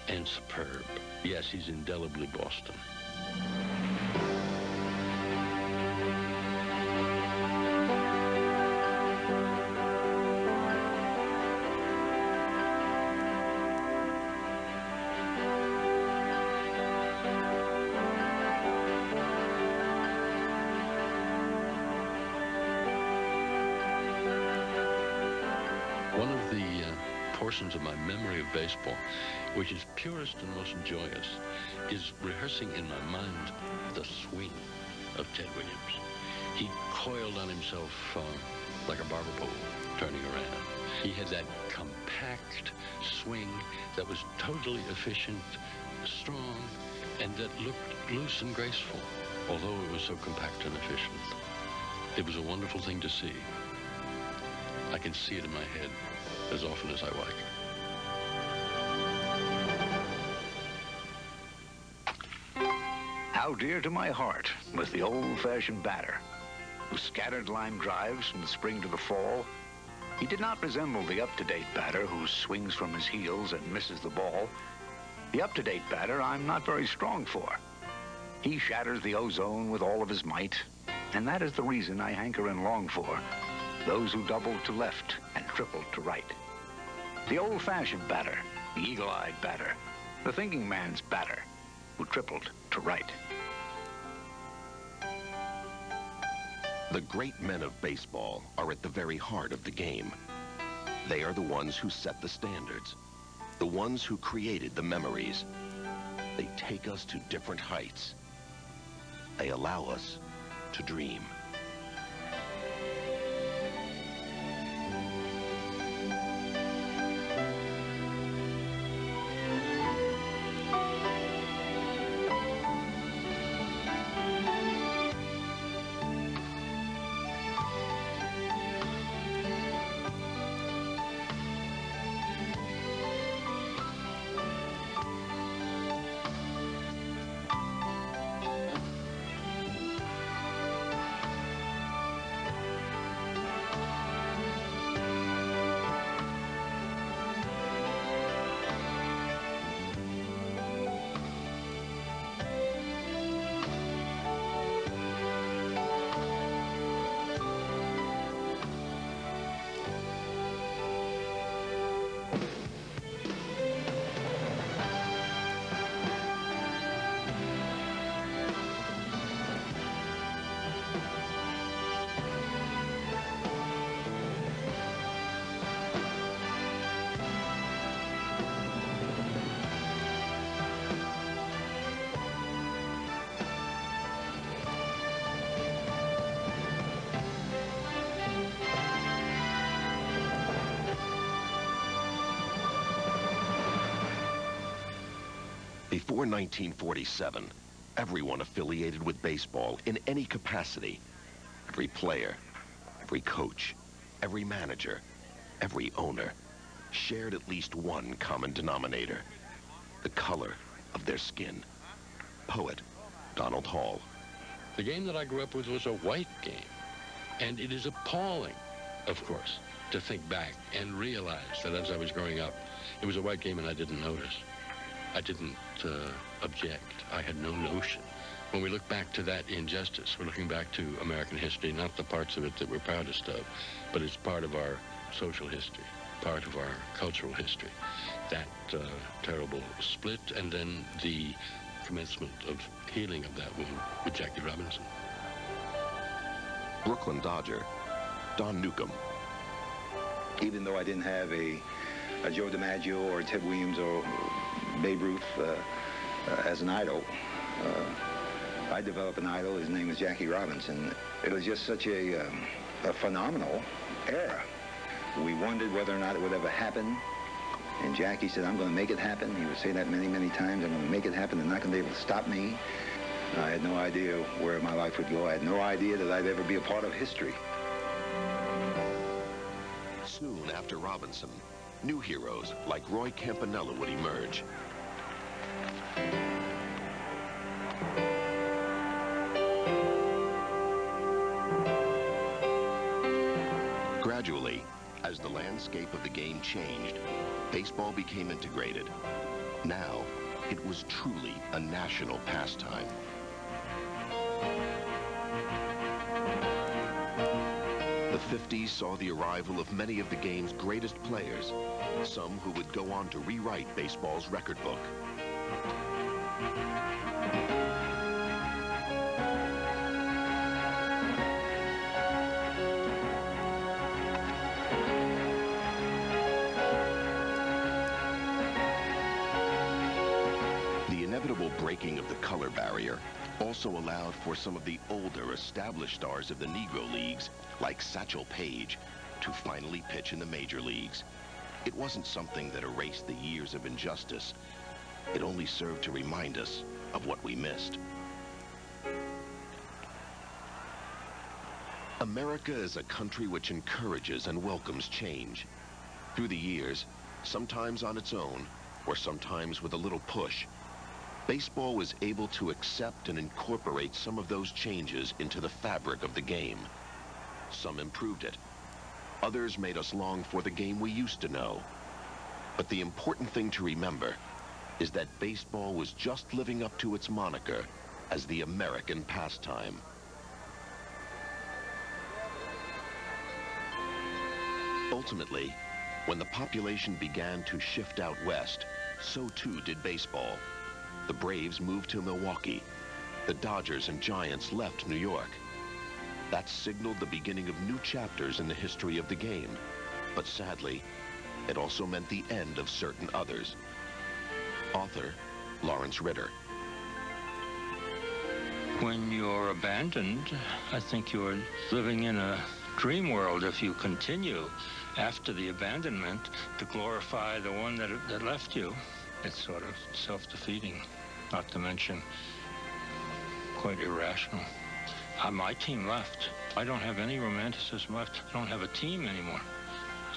and superb. Yes, he's indelibly Boston. One of the portions of my memory of baseball, which is purest and most joyous, is rehearsing in my mind the swing of Ted Williams. He coiled on himself like a barber pole, turning around. He had that compact swing that was totally efficient, strong, and that looked loose and graceful, although it was so compact and efficient. It was a wonderful thing to see. I can see it in my head as often as I like. How dear to my heart was the old-fashioned batter who scattered line drives from the spring to the fall, He did not resemble the up-to-date batter who swings from his heels and misses the ball. The up-to-date batter I'm not very strong for. He shatters the ozone with all of his might, and that is the reason I hanker and long for those who double to left and triple to right. The old-fashioned batter, the eagle-eyed batter, the thinking man's batter, who tripled to right. The great men of baseball are at the very heart of the game. They are the ones who set the standards, the ones who created the memories. They take us to different heights. They allow us to dream. Before 1947, everyone affiliated with baseball in any capacity, every player, every coach, every manager, every owner, shared at least one common denominator: the color of their skin. Poet Donald Hall. The game that I grew up with was a white game, and it is appalling, of course, to think back and realize that as I was growing up, it was a white game and I didn't notice. I didn't object. I had no notion. When we look back to that injustice, we're looking back to American history, not the parts of it that we're proudest of, but it's part of our social history, part of our cultural history. That terrible split, and then the commencement of healing of that wound with Jackie Robinson. Brooklyn Dodger, Don Newcomb. Even though I didn't have a Joe DiMaggio or Ted Williams or Babe Ruth as an idol, I developed an idol. His name was Jackie Robinson. It was just such a phenomenal era. We wondered whether or not it would ever happen. And Jackie said, I'm going to make it happen. He would say that many, many times. I'm going to make it happen. They're not going to be able to stop me. I had no idea where my life would go. I had no idea that I'd ever be a part of history. Soon after Robinson, new heroes like Roy Campanella would emerge. Gradually, as the landscape of the game changed, baseball became integrated. Now, it was truly a national pastime. The 50s saw the arrival of many of the game's greatest players, some who would go on to rewrite baseball's record book. The inevitable breaking of the color barrier also allowed for some of the older, established stars of the Negro Leagues, like Satchel Paige, to finally pitch in the major leagues. It wasn't something that erased the years of injustice. It only served to remind us of what we missed. America is a country which encourages and welcomes change. Through the years, sometimes on its own, or sometimes with a little push, baseball was able to accept and incorporate some of those changes into the fabric of the game. Some improved it, Others made us long for the game we used to know. But the important thing to remember is that baseball was just living up to its moniker as the American pastime. Ultimately, when the population began to shift out west, so too did baseball. The Braves moved to Milwaukee. The Dodgers and Giants left New York. That signaled the beginning of new chapters in the history of the game. But sadly, it also meant the end of certain others. Author Lawrence Ritter. When you're abandoned, I think you're living in a dream world if you continue after the abandonment to glorify the one that left you. It's sort of self-defeating, not to mention quite irrational. My team left. I don't have any romanticism left. I don't have a team anymore.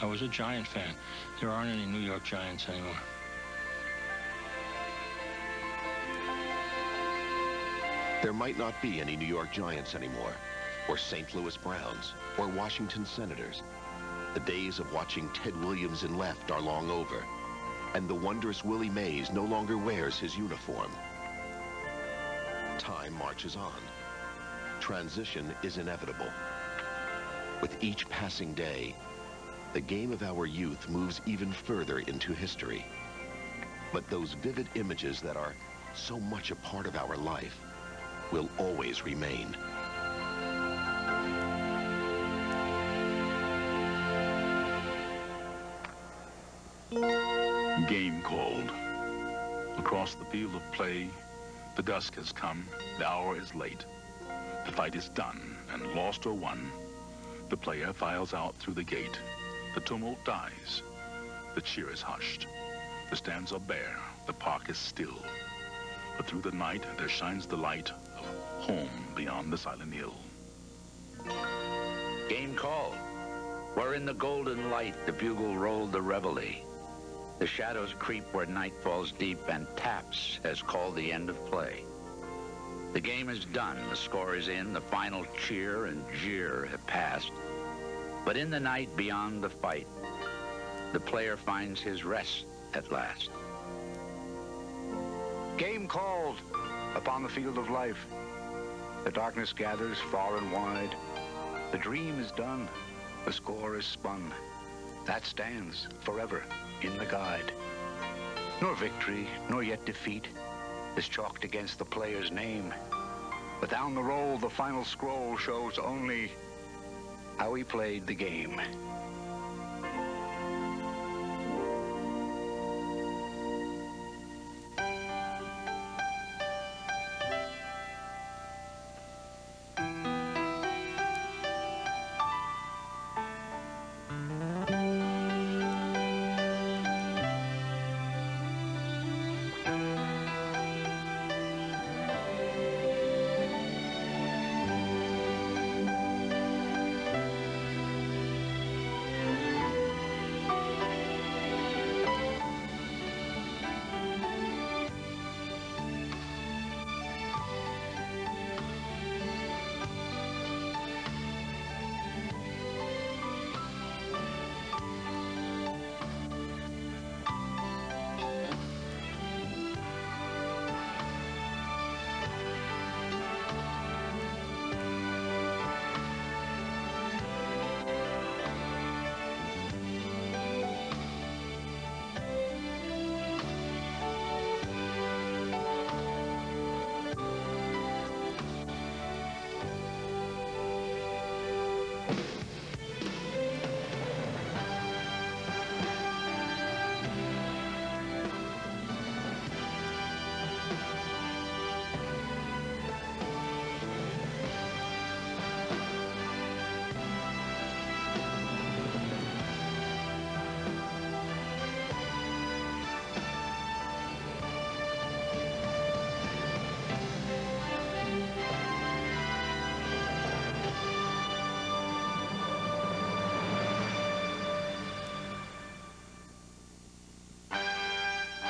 I was a Giant fan. There aren't any New York Giants anymore. There might not be any New York Giants anymore, or St. Louis Browns, or Washington Senators. The days of watching Ted Williams in left are long over, and the wondrous Willie Mays no longer wears his uniform. Time marches on. Transition is inevitable. With each passing day, the game of our youth moves even further into history. But those vivid images that are so much a part of our life will always remain. Game called. Across the field of play, the dusk has come, the hour is late. The fight is done, and lost or won. The player files out through the gate. The tumult dies. The cheer is hushed. The stands are bare. The park is still. But through the night, there shines the light of home beyond the silent hill. Game called. Where in the golden light the bugle rolled the reveille. The shadows creep where night falls deep, and taps has called the end of play. The game is done, the score is in, the final cheer and jeer have passed. But in the night beyond the fight, the player finds his rest at last. Game called upon the field of life. The darkness gathers far and wide. The dream is done, the score is spun. That stands forever in the guide. Nor victory, nor yet defeat is chalked against the player's name. But down the roll, the final scroll shows only how he played the game.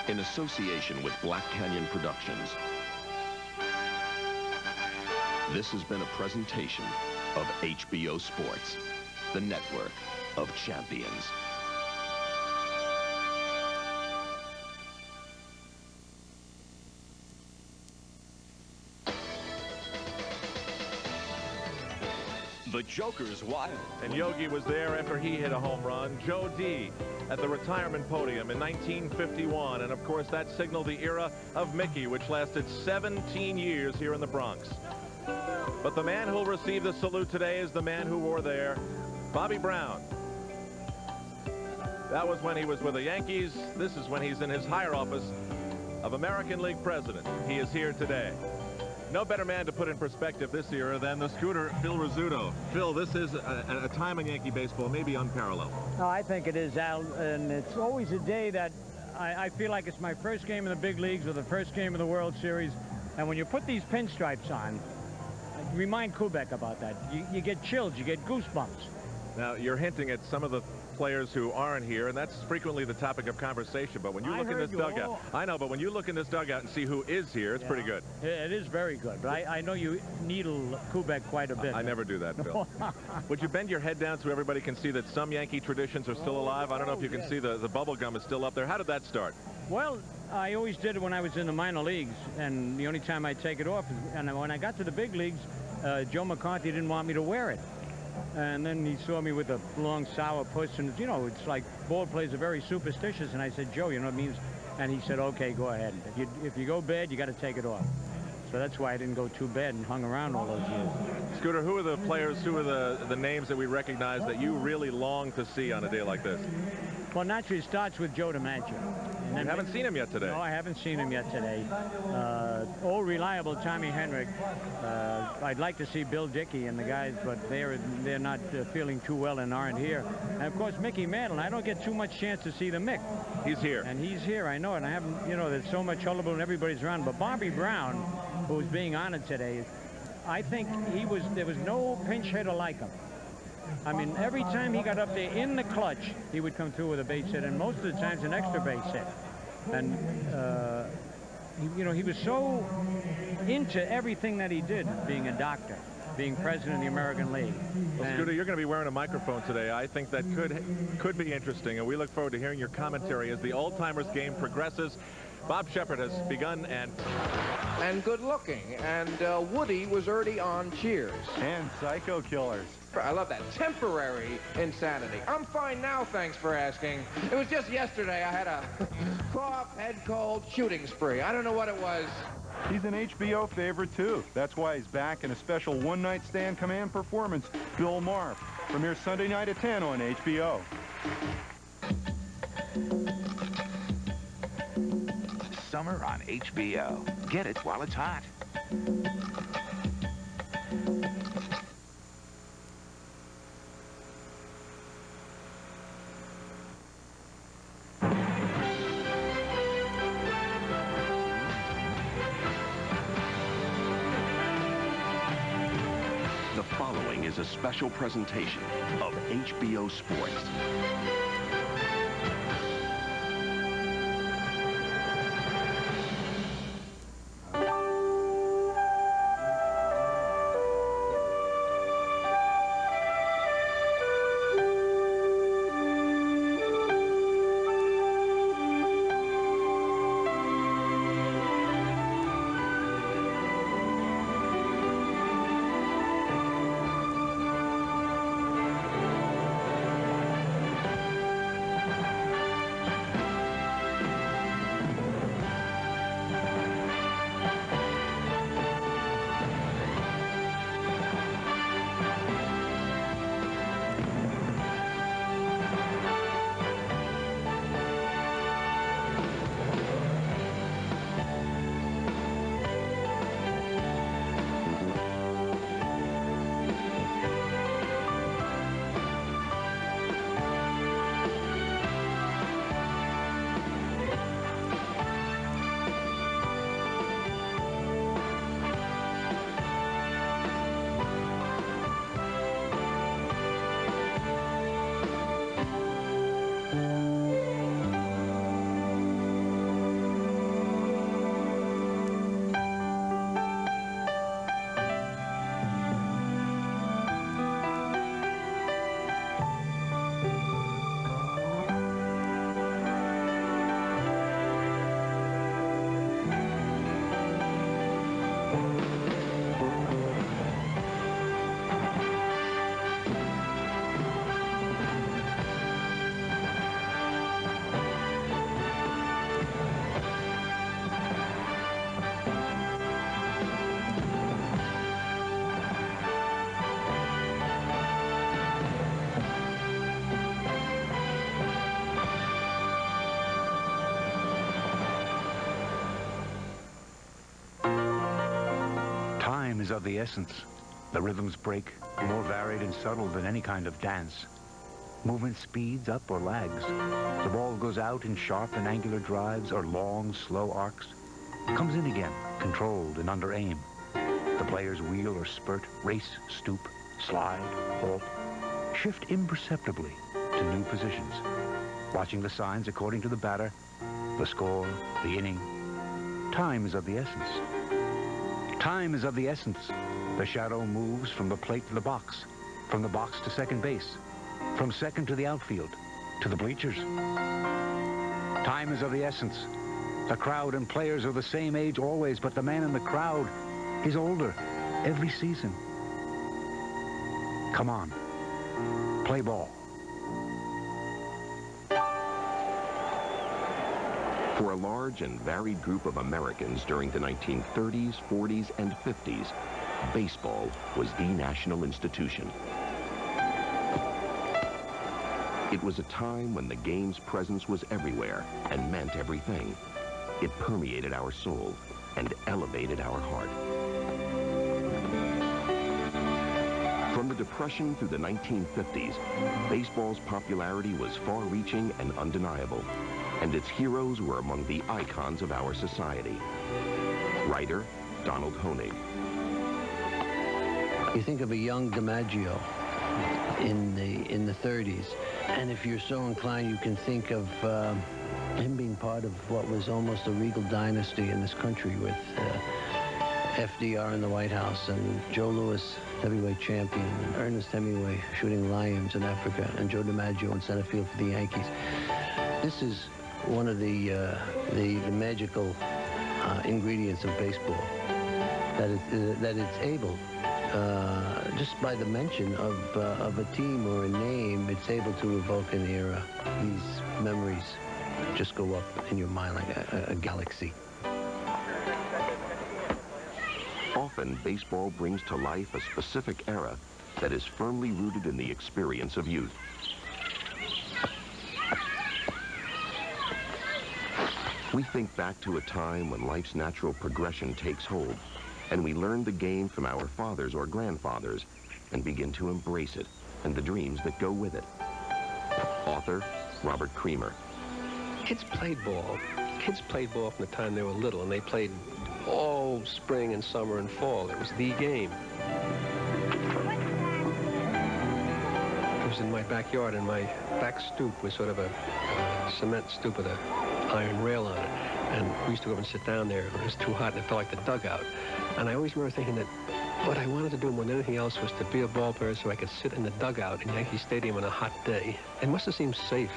In association with Black Canyon Productions, this has been a presentation of HBO Sports, the network. of champions. The Joker's wild. And Yogi was there after he hit a home run. Joe D. at the retirement podium in 1951. And, of course, that signaled the era of Mickey, which lasted 17 years here in the Bronx. But the man who'll receive the salute today is the man who wore there, Bobby Brown. That was when he was with the Yankees. This is when he's in his higher office of American League President. He is here today. No better man to put in perspective this era than the Scooter, Phil Rizzuto. Phil, this is a time in Yankee baseball maybe unparalleled. Oh, I think it is, Al, and it's always a day that I feel like it's my first game in the big leagues or the first game of the World Series. And when you put these pinstripes on, remind Kubek about that. You get chills, you get goosebumps. Now, you're hinting at some of the players who aren't here, and that's frequently the topic of conversation. But when you look in this dugout, I know, but when you look in this dugout and see who is here, it's pretty good. It is very good, but I know you needle Kubek quite a bit. I never do that, Phil. Would you bend your head down so everybody can see that some Yankee traditions are still alive? I don't know if you can see the bubble gum is still up there. How did that start? Well, I always did it when I was in the minor leagues, and the only time I take it off is, and when I got to the big leagues, Joe McCarthy didn't want me to wear it. And then he saw me with a long sour puss, and you know, it's like ball players are very superstitious. And I said, Joe, you know what it means? And he said, okay, go ahead. If you go bad, you got to take it off. So that's why I didn't go too bad and hung around all those years. Scooter, who are the players, who are the names that we recognize that you really long to see on a day like this? Well, naturally, it starts with Joe DiMaggio. You haven't seen him yet today. No, I haven't seen him yet today. Old reliable Tommy Henrik. I'd like to see Bill Dickey and the guys, but they're not feeling too well and aren't here. And of course, Mickey Mantle. I don't get too much chance to see the Mick. He's here. And he's here. I know it. And I haven't. You know, there's so much hullabaloo and everybody's around. But Bobby Brown, who's being honored today, I think there was no pinch hitter like him. I mean, every time he got up there in the clutch, he would come through with a base hit, and most of the times an extra base hit. And, you know, he was so into everything that he did, being a doctor, being president of the American League. Well, Scooter, you're going to be wearing a microphone today. I think that could be interesting, and we look forward to hearing your commentary as the old-timers game progresses. Bob Shepard has begun and good looking, and Woody was already on Cheers. And Psycho Killers. I love that. Temporary insanity. I'm fine now, thanks for asking. It was just yesterday I had a cough, head cold, shooting spree. I don't know what it was. He's an HBO favorite, too. That's why he's back in a special one-night stand command performance, Bill Marr. Premieres Sunday night at 10 on HBO. Summer on HBO. Get it while it's hot. The following is a special presentation of HBO Sports. Time is of the essence. The rhythms break, more varied and subtle than any kind of dance. Movement speeds up or lags. The ball goes out in sharp and angular drives or long, slow arcs. Comes in again, controlled and under aim. The players wheel or spurt, race, stoop, slide, halt, shift imperceptibly to new positions, watching the signs according to the batter, the score, the inning. Time is of the essence. Time is of the essence. The shadow moves from the plate to the box, from the box to second base, from second to the outfield, to the bleachers. Time is of the essence. The crowd and players are the same age always, but the man in the crowd is older every season. Come on, play ball. For a large and varied group of Americans during the 1930s, 40s, and 50s, baseball was the national institution. It was a time when the game's presence was everywhere and meant everything. It permeated our soul and elevated our heart. From the Depression through the 1950s, baseball's popularity was far-reaching and undeniable, and its heroes were among the icons of our society. Writer Donald Honig. You think of a young DiMaggio in the 30s, and if you're so inclined, you can think of him being part of what was almost a regal dynasty in this country with FDR in the White House and Joe Louis, heavyweight champion, and Ernest Hemingway shooting lions in Africa, and Joe DiMaggio in center field for the Yankees. This is one of the magical ingredients of baseball, that it's able, just by the mention of a team or a name, it's able to evoke an era. These memories just go up in your mind like a galaxy. Often, baseball brings to life a specific era that is firmly rooted in the experience of youth. We think back to a time when life's natural progression takes hold, and we learn the game from our fathers or grandfathers and begin to embrace it and the dreams that go with it. Author Robert Creamer. Kids played ball. Kids played ball from the time they were little, and they played all spring and summer and fall. It was the game. It was in my backyard, and my back stoop was sort of a cement stoop with an iron rail on it. And we used to go up and sit down there. It was too hot, and it felt like the dugout. And I always remember thinking that what I wanted to do more than anything else was to be a ball player so I could sit in the dugout in Yankee Stadium on a hot day. It must have seemed safe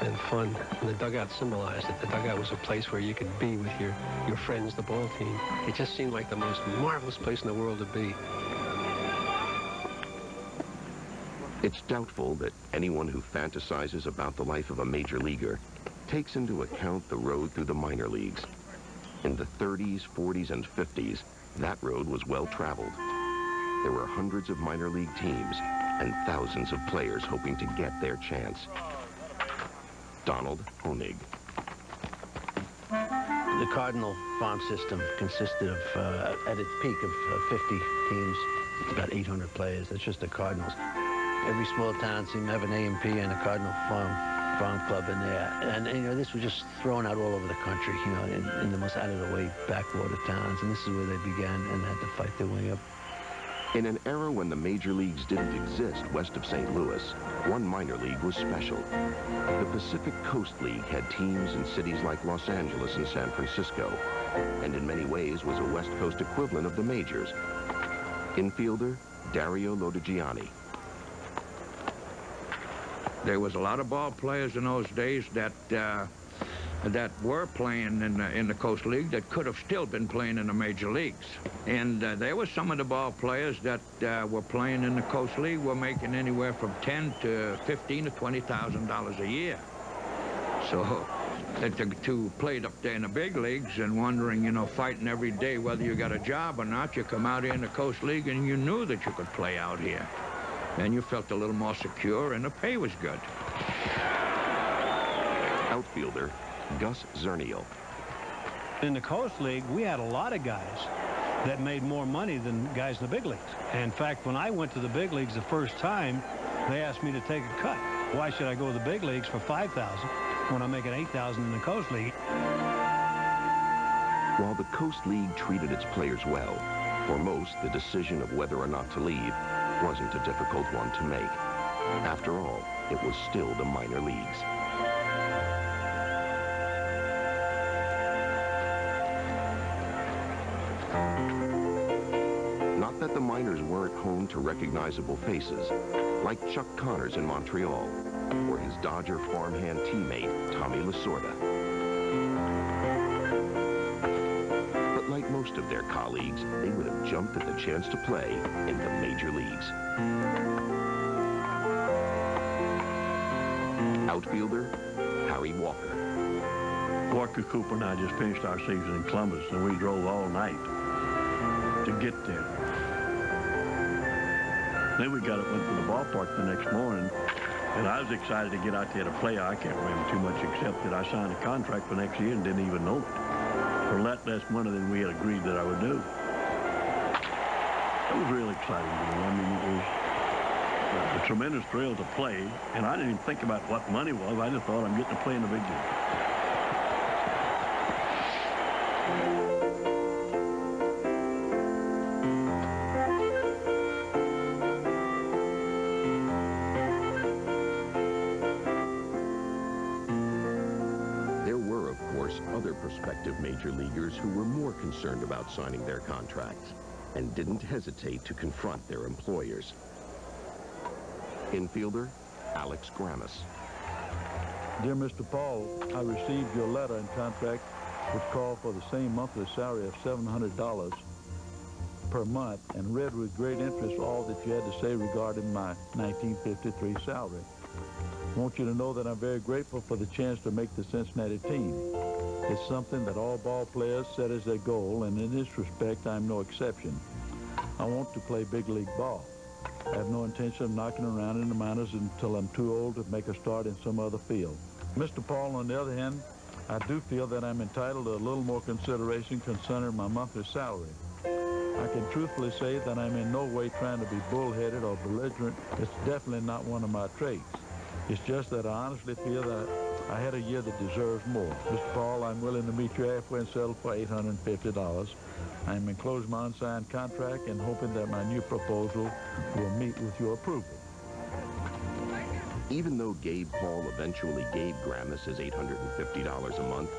and fun, and the dugout symbolized it. The dugout was a place where you could be with your friends, the ball team. It just seemed like the most marvelous place in the world to be. It's doubtful that anyone who fantasizes about the life of a major leaguer takes into account the road through the minor leagues. In the 30s, 40s, and 50s, that road was well traveled. There were hundreds of minor league teams and thousands of players hoping to get their chance. Donald Honig. The Cardinal farm system consisted of, at its peak, of 50 teams, about 800 players. That's just the Cardinals. Every small town seemed to have an A&P and a Cardinal farm club in there. And, you know, this was just thrown out all over the country, you know, in the most out-of-the-way backwater towns. And this is where they began and had to fight their way up. In an era when the major leagues didn't exist west of St. Louis, one minor league was special. The Pacific Coast League had teams in cities like Los Angeles and San Francisco, and in many ways was a West Coast equivalent of the majors. Infielder Dario Lodigiani. There was a lot of ball players in those days that were playing in the Coast League that could have still been playing in the major leagues. And there were some of the ball players that were playing in the Coast League were making anywhere from $10,000 to $15,000 to $20,000 a year. So to play up there in the big leagues and wondering, you know, fighting every day whether you got a job or not, you come out here in the Coast League and you knew that you could play out here. And you felt a little more secure, and the pay was good. Outfielder Gus Zernial. In the Coast League, we had a lot of guys that made more money than guys in the big leagues. And in fact, when I went to the big leagues the first time, they asked me to take a cut. Why should I go to the big leagues for $5,000 when I'm making $8,000 in the Coast League? While the Coast League treated its players well, for most, the decision of whether or not to leave wasn't a difficult one to make. After all, it was still the minor leagues. Not that the minors weren't home to recognizable faces, like Chuck Connors in Montreal, or his Dodger farmhand teammate, Tommy Lasorda. But like most of their colleagues, they would have jumped at the chance to play in the major leagues. Outfielder, Harry Walker. Walker Cooper and I just finished our season in Columbus, and we drove all night to get there. Then we went to the ballpark the next morning, and I was excited to get out there to play. I can't remember too much except that I signed a contract for next year and didn't even know it. For a lot less money than we had agreed that I would do. It was really exciting to me. I mean, it was a tremendous thrill to play, and I didn't even think about what money was. I just thought I'm getting to play in the big league. Other prospective major leaguers who were more concerned about signing their contracts and didn't hesitate to confront their employers. Infielder, Alex Grammas. Dear Mr. Paul, I received your letter and contract which called for the same monthly salary of $700 per month and read with great interest all that you had to say regarding my 1953 salary. I want you to know that I'm very grateful for the chance to make the Cincinnati team. It's something that all ball players set as their goal, and in this respect, I'm no exception. I want to play big league ball. I have no intention of knocking around in the minors until I'm too old to make a start in some other field. Mr. Paul, on the other hand, I do feel that I'm entitled to a little more consideration concerning my monthly salary. I can truthfully say that I'm in no way trying to be bullheaded or belligerent. It's definitely not one of my traits. It's just that I honestly feel that I had a year that deserves more. Mr. Paul, I'm willing to meet you halfway and settle for $850. I'm enclosing my unsigned contract and hoping that my new proposal will meet with your approval. Even though Gabe Hall eventually gave Grammas his $850 a month,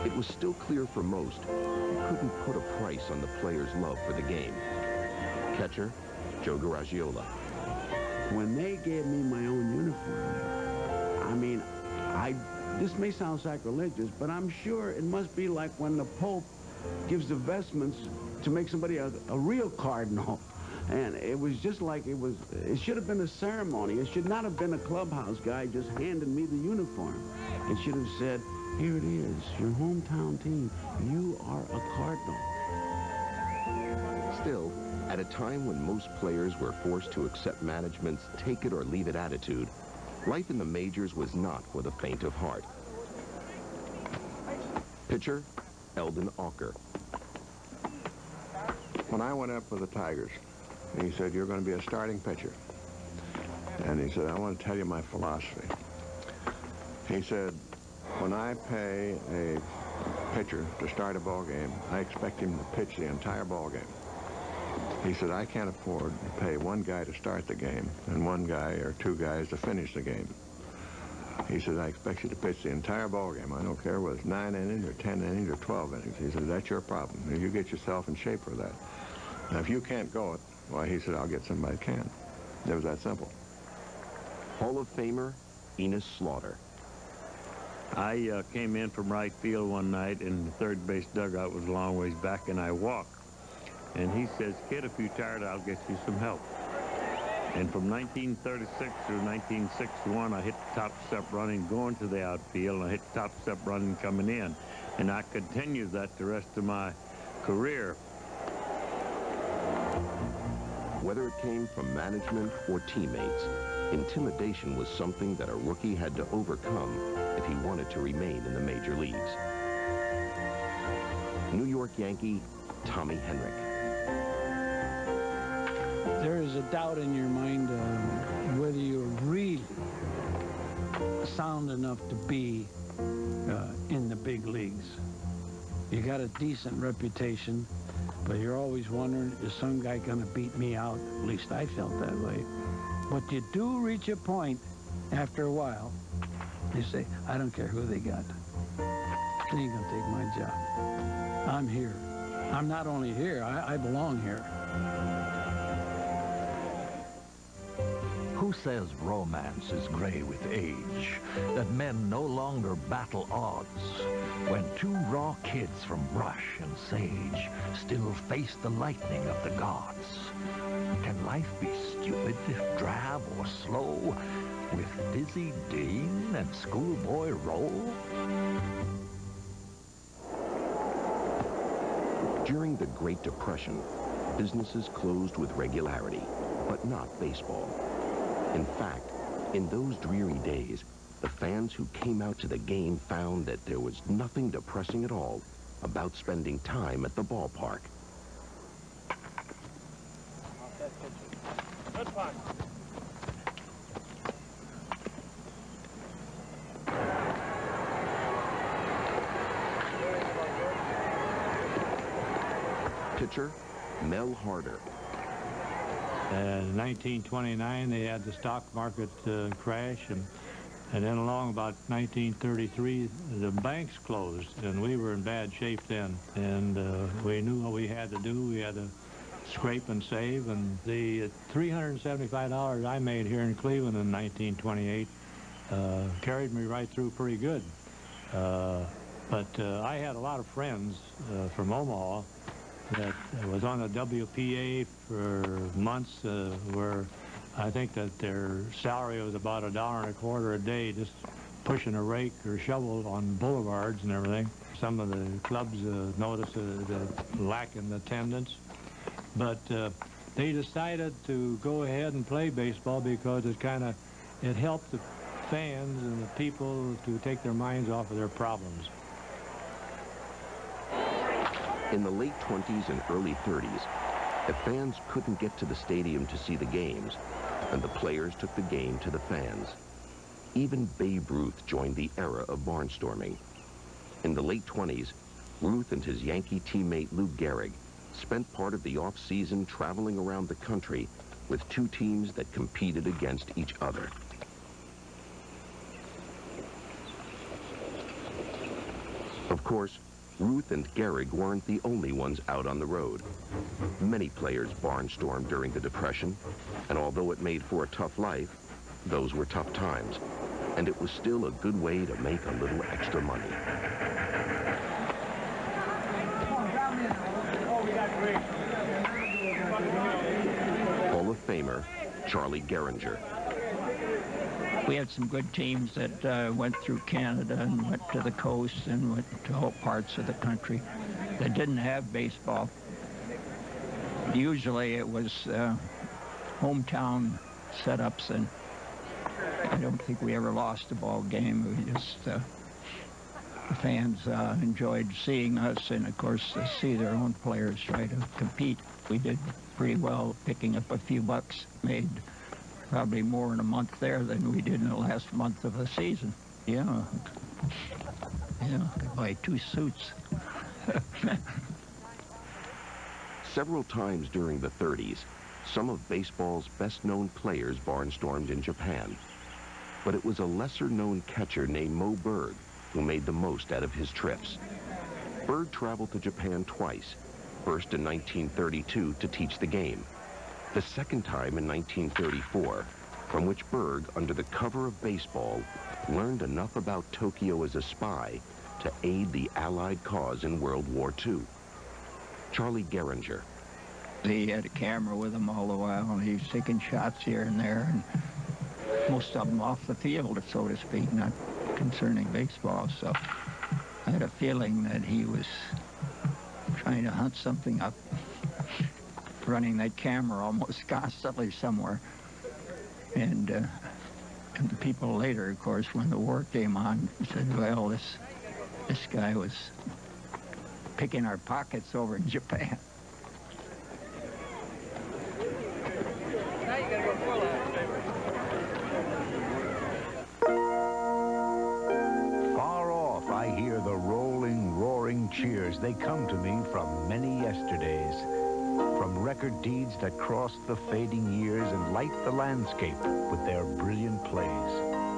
it was still clear for most he couldn't put a price on the player's love for the game. Catcher, Joe Garagiola. When they gave me my own uniform, I mean, this may sound sacrilegious, but I'm sure it must be like when the Pope gives the vestments to make somebody a real cardinal. And it was just like it should have been a ceremony. It should not have been a clubhouse guy just handing me the uniform. It should have said, here it is, your hometown team. You are a Cardinal. Still, at a time when most players were forced to accept management's take-it-or-leave-it attitude, life in the majors was not for the faint of heart. Pitcher, Eldon Auker. When I went up for the Tigers, he said, you're going to be a starting pitcher. And he said, I want to tell you my philosophy. He said, when I pay a pitcher to start a ball game, I expect him to pitch the entire ball game. He said, I can't afford to pay one guy to start the game and one guy or two guys to finish the game. He said, I expect you to pitch the entire ball game. I don't care whether it's 9 innings or 10 innings or 12 innings. He said, that's your problem. You get yourself in shape for that. Now, if you can't go it, why, he said, I'll get somebody who can. It was that simple. Hall of Famer, Enos Slaughter. I came in from right field one night, and the third base dugout was a long ways back, and I walked. And he says, kid, if you're tired, I'll get you some help. And from 1936 through 1961, I hit the top step running going to the outfield, and I hit the top step running coming in. And I continued that the rest of my career. Whether it came from management or teammates, intimidation was something that a rookie had to overcome if he wanted to remain in the major leagues. New York Yankee, Tommy Henrich. There is a doubt in your mind whether you're really sound enough to be in the big leagues. You got a decent reputation, but you're always wondering, is some guy going to beat me out? At least I felt that way. But you do reach a point after a while, you say, I don't care who they got. They ain't going to take my job. I'm here. I'm not only here, I belong here. Who says romance is gray with age, that men no longer battle odds, when two raw kids from Rush and Sage still face the lightning of the gods? Can life be stupid, drab, or slow, with Dizzy Dean and Schoolboy Roll? During the Great Depression, businesses closed with regularity, but not baseball. In fact, in those dreary days, the fans who came out to the game found that there was nothing depressing at all about spending time at the ballpark. Pitcher, Mel Harder. In 1929, they had the stock market crash, and then along about 1933, the banks closed, and we were in bad shape then. And we knew what we had to do. We had to scrape and save, and the $375 I made here in Cleveland in 1928 carried me right through pretty good. But I had a lot of friends from Omaha that was on the WPA for months, where I think that their salary was about $1.25 a day, just pushing a rake or shovel on boulevards and everything. Some of the clubs noticed the lack in attendance, but they decided to go ahead and play baseball because it helped the fans and the people to take their minds off of their problems. In the late 20s and early 30s, the fans couldn't get to the stadium to see the games, and the players took the game to the fans. Even Babe Ruth joined the era of barnstorming. In the late 20s, Ruth and his Yankee teammate Lou Gehrig spent part of the off-season traveling around the country with two teams that competed against each other. Of course, Ruth and Gehrig weren't the only ones out on the road. Many players barnstormed during the Depression, and although it made for a tough life, those were tough times, and it was still a good way to make a little extra money. Hall of Famer Charlie Gehringer. We had some good teams that went through Canada and went to the coast and went to all parts of the country that didn't have baseball. Usually it was hometown setups, and I don't think we ever lost a ball game. We just, the fans enjoyed seeing us, and of course to see their own players try to compete. We did pretty well picking up a few bucks, made probably more in a month there than we did in the last month of the season. Yeah. Yeah, I could buy 2 suits. Several times during the 30s, some of baseball's best-known players barnstormed in Japan. But it was a lesser-known catcher named Moe Berg who made the most out of his trips. Berg traveled to Japan twice, first in 1932 to teach the game, the second time in 1934, from which Berg, under the cover of baseball, learned enough about Tokyo as a spy to aid the Allied cause in World War II. Charlie Gehringer. He had a camera with him all the while, and he was taking shots here and there, and most of them off the field, so to speak, not concerning baseball. So I had a feeling that he was trying to hunt something up, running that camera almost constantly somewhere. And the people later, of course, when the war came on, said, well, this guy was picking our pockets over in Japan. years, they come to me from many yesterdays, from record deeds that cross the fading years and light the landscape with their brilliant plays.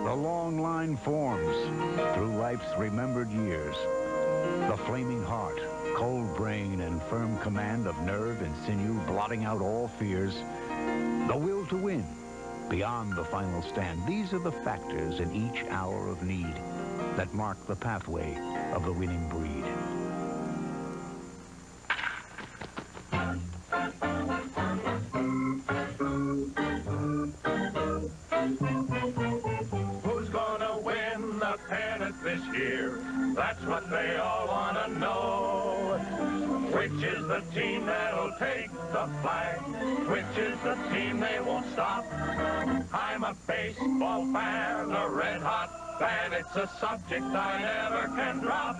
The long line forms through life's remembered years. The flaming heart, cold brain, and firm command of nerve and sinew blotting out all fears. The will to win beyond the final stand. These are the factors in each hour of need that mark the pathway of the winning breed. Who's gonna win the pennant this year? That's what they all want to know. Which is the team that'll take the flag? Which is the team they won't stop? I'm a baseball fan, a red-hot fan. It's a subject I never can drop.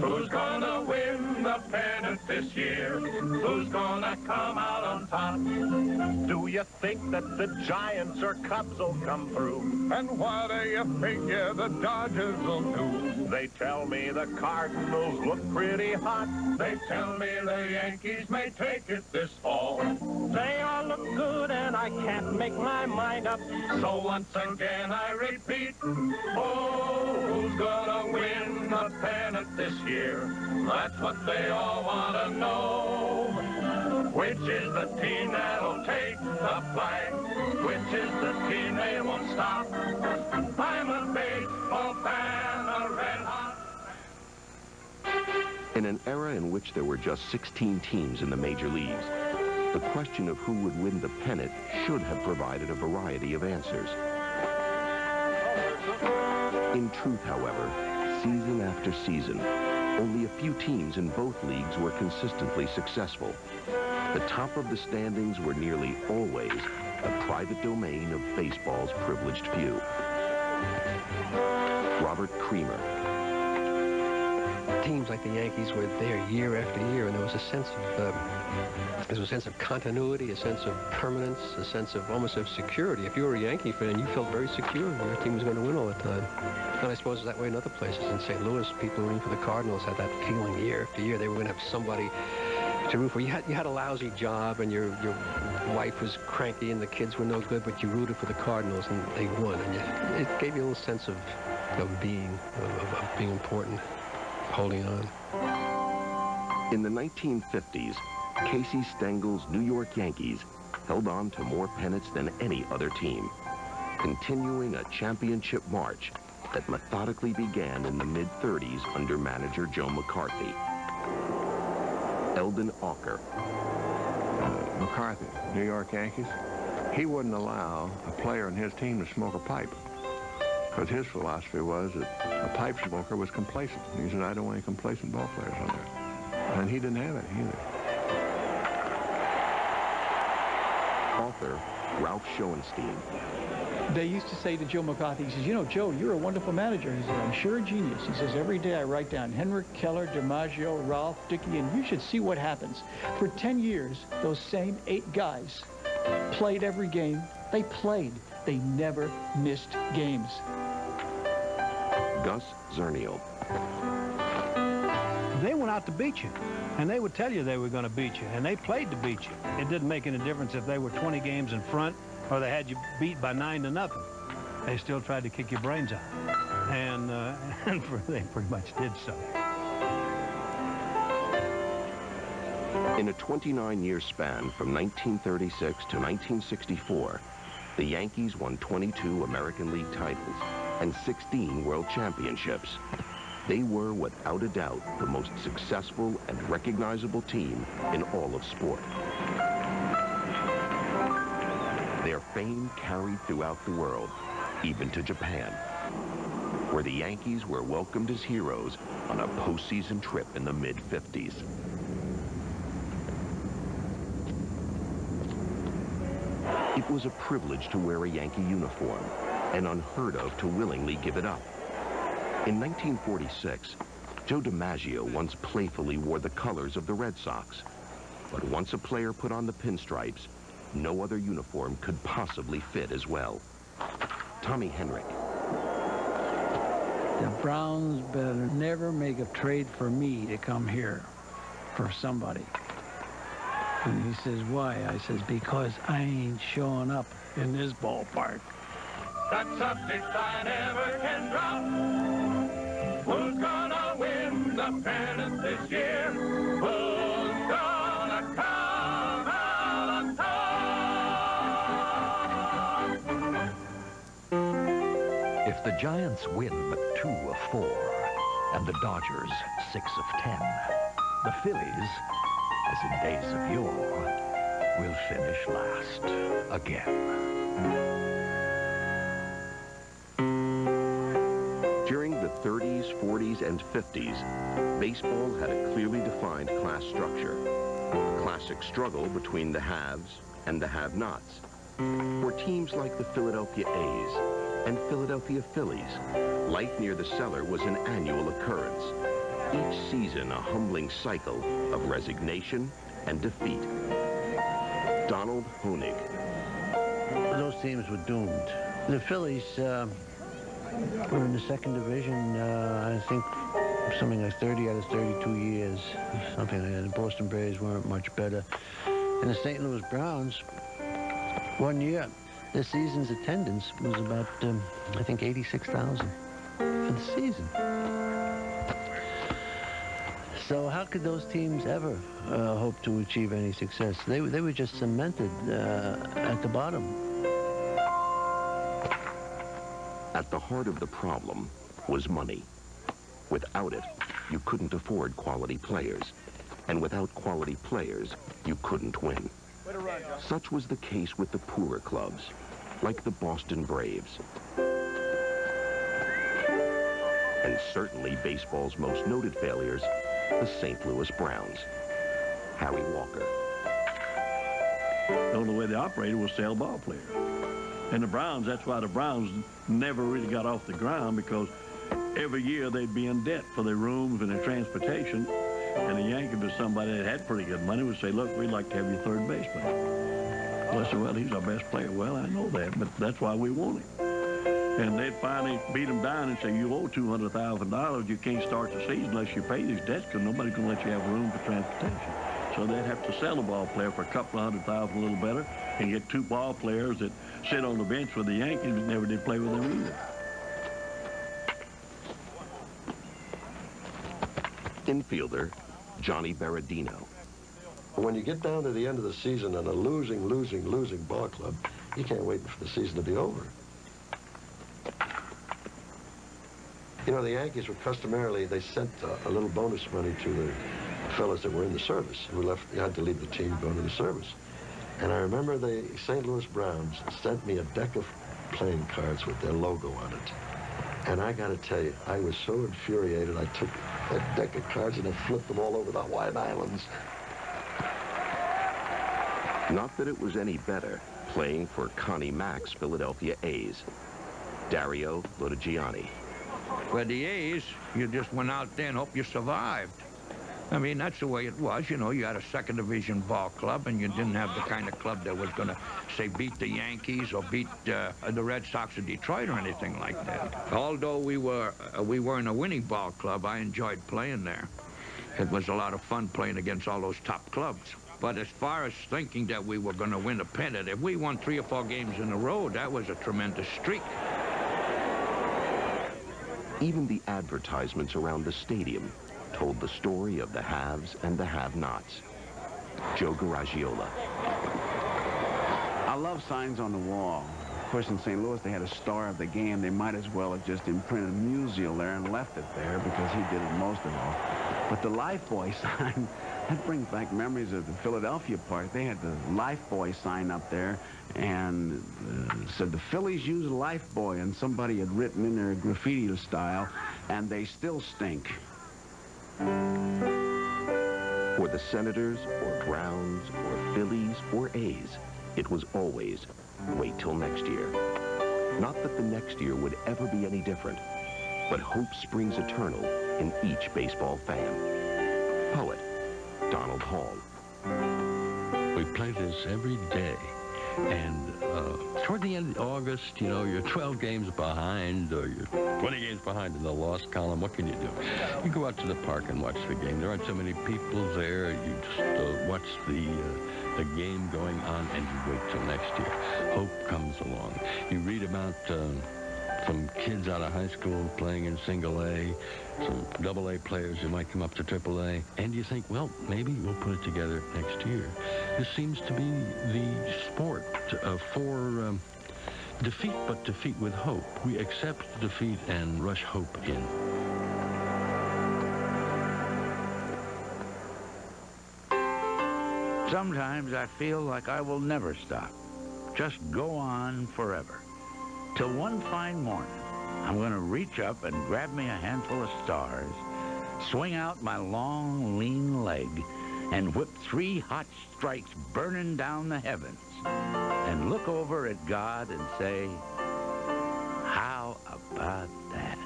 Who's gonna win the pennant this year? Who's gonna come out on top? Do you think that the Giants or Cubs will come through? And what do you figure the Dodgers will do? They tell me the Cardinals look pretty hot. They tell me the Yankees may take it this fall. They all look good and I can't make my mind up. So once again I repeat, oh, who's gonna win the pennant this year? That's what they all want to know. Which is the team that'll take the flag? Which is the team they won't stop? I'm a baseball fan, a red-hot. In an era in which there were just 16 teams in the major leagues, the question of who would win the pennant should have provided a variety of answers. In truth, however, season after season, only a few teams in both leagues were consistently successful. The top of the standings were nearly always the private domain of baseball's privileged few. Robert Creamer. Teams like the Yankees were there year after year, and there was a sense of continuity, a sense of permanence, a sense of almost of security. If you were a Yankee fan, you felt very secure. Your team was going to win all the time. And I suppose it's that way in other places. In St. Louis, people rooting for the Cardinals had that feeling year after year. They were going to have somebody to root for. You had a lousy job, and your wife was cranky, and the kids were no good, but you rooted for the Cardinals, and they won. And it gave you a little sense of being important. Holding on. In the 1950s, Casey Stengel's New York Yankees held on to more pennants than any other team, continuing a championship march that methodically began in the mid-30s under manager Joe McCarthy. Eldon Auker. McCarthy, New York Yankees, he wouldn't allow a player in his team to smoke a pipe. Because his philosophy was that a pipe smoker was complacent. He said, I don't want any complacent ball players on there. And he didn't have it either. Author Ralph Schoenstein. They used to say to Joe McCarthy, he says, you know, Joe, you're a wonderful manager. He says, I'm sure a genius. He says, every day I write down Henrik, Keller, DiMaggio, Ralph, Dickey, and you should see what happens. For 10 years, those same 8 guys played every game. They played. They never missed games. Gus Zernial. They went out to beat you, and they would tell you they were going to beat you, and they played to beat you. It didn't make any difference if they were 20 games in front or they had you beat by 9-0. They still tried to kick your brains out, and they pretty much did so. In a 29-year span from 1936 to 1964, the Yankees won 22 American League titles and 16 World Championships. They were, without a doubt, the most successful and recognizable team in all of sport. Their fame carried throughout the world, even to Japan, where the Yankees were welcomed as heroes on a postseason trip in the mid-50s. It was a privilege to wear a Yankee uniform, and unheard of to willingly give it up. In 1946, Joe DiMaggio once playfully wore the colors of the Red Sox. But once a player put on the pinstripes, no other uniform could possibly fit as well. Tommy Henrik. the Browns better never make a trade for me to come here for somebody. And he says, why? I says, because I ain't showing up in this ballpark. That subject I never can drop. Who's gonna win the pennant this year? Who's gonna come out on top? If the Giants win but 2 of 4, and the Dodgers 6 of 10, the Phillies, as in days of yore, will finish last again. During the 30s, 40s, and 50s, baseball had a clearly defined class structure. A classic struggle between the haves and the have-nots. For teams like the Philadelphia A's and Philadelphia Phillies, life near the cellar was an annual occurrence. Each season a humbling cycle of resignation and defeat. Donald Honig. Those teams were doomed. The Phillies were in the second division, I think, something like 30 out of 32 years, something like that. The Boston Braves weren't much better. And the St. Louis Browns, one year, the season's attendance was about, I think, 86,000 for the season. So how could those teams ever hope to achieve any success? They were just cemented at the bottom. At the heart of the problem was money. Without it, you couldn't afford quality players. And without quality players, you couldn't win. Such was the case with the poorer clubs, like the Boston Braves. And certainly baseball's most noted failures, the St. Louis Browns. Harry Walker. The only way they operated was sell ball players. And the Browns, that's why the Browns never really got off the ground, because every year they'd be in debt for their rooms and their transportation. And the Yankees, was somebody that had pretty good money, would say, look, we'd like to have your third baseman. Well, I said, well, he's our best player. Well, I know that, but that's why we want him. And they'd finally beat him down and say, you owe $200,000. You can't start the season unless you pay these debts, because nobody's going to let you have room for transportation. So they'd have to sell a ball player for a couple of $100,000, a little better, and get 2 ball players that sit on the bench with the Yankees but never did play with them either. Infielder Johnny Berardino. When you get down to the end of the season in a losing ball club, you can't wait for the season to be over. You know, the Yankees were customarily, they sent a little bonus money to the fellas that were in the service, who had to leave the team and go into the service. And I remember the St. Louis Browns sent me a deck of playing cards with their logo on it. And I got to tell you, I was so infuriated, I took that deck of cards and I flipped them all over the Hawaiian Islands. Not that it was any better playing for Connie Mack's Philadelphia A's. Dario Lodigiani. For the A's, you just went out there and hoped you survived. I mean, that's the way it was. You know, you had a second division ball club, and you didn't have the kind of club that was going to, say, beat the Yankees or beat the Red Sox of Detroit or anything like that. Although we weren't a winning ball club, I enjoyed playing there. It was a lot of fun playing against all those top clubs. But as far as thinking that we were going to win a pennant, if we won 3 or 4 games in a row, that was a tremendous streak. Even the advertisements around the stadium told the story of the haves and the have-nots. Joe Garagiola. I love signs on the wall. Of course, in St. Louis, they had a star of the game. They might as well have just imprinted Musial there and left it there, because he did it most of all. But the Lifebuoy sign, that brings back memories of the Philadelphia part. They had the Lifebuoy sign up there and said the Phillies use Lifebuoy, and somebody had written in their graffiti style, and they still stink. For the Senators, or Browns, or Phillies, or A's, it was always, wait till next year. Not that the next year would ever be any different, but hope springs eternal in each baseball fan. Poet Donald Hall. We play this every day. And toward the end of August, you know, you're 12 games behind or you're 20 games behind in the loss column. What can you do? You go out to the park and watch the game. There aren't so many people there. You just watch the game going on and you wait till next year. Hope comes along. You read about some kids out of high school playing in single A, some double A players who might come up to triple A, and you think, well, maybe we'll put it together next year. This seems to be the sport for defeat, but defeat with hope. We accept defeat and rush hope in. Sometimes I feel like I will never stop. Just go on forever. Till one fine morning, I'm going to reach up and grab me a handful of stars, swing out my long, lean leg, and whip 3 hot strikes burning down the heavens, and look over at God and say, how about that?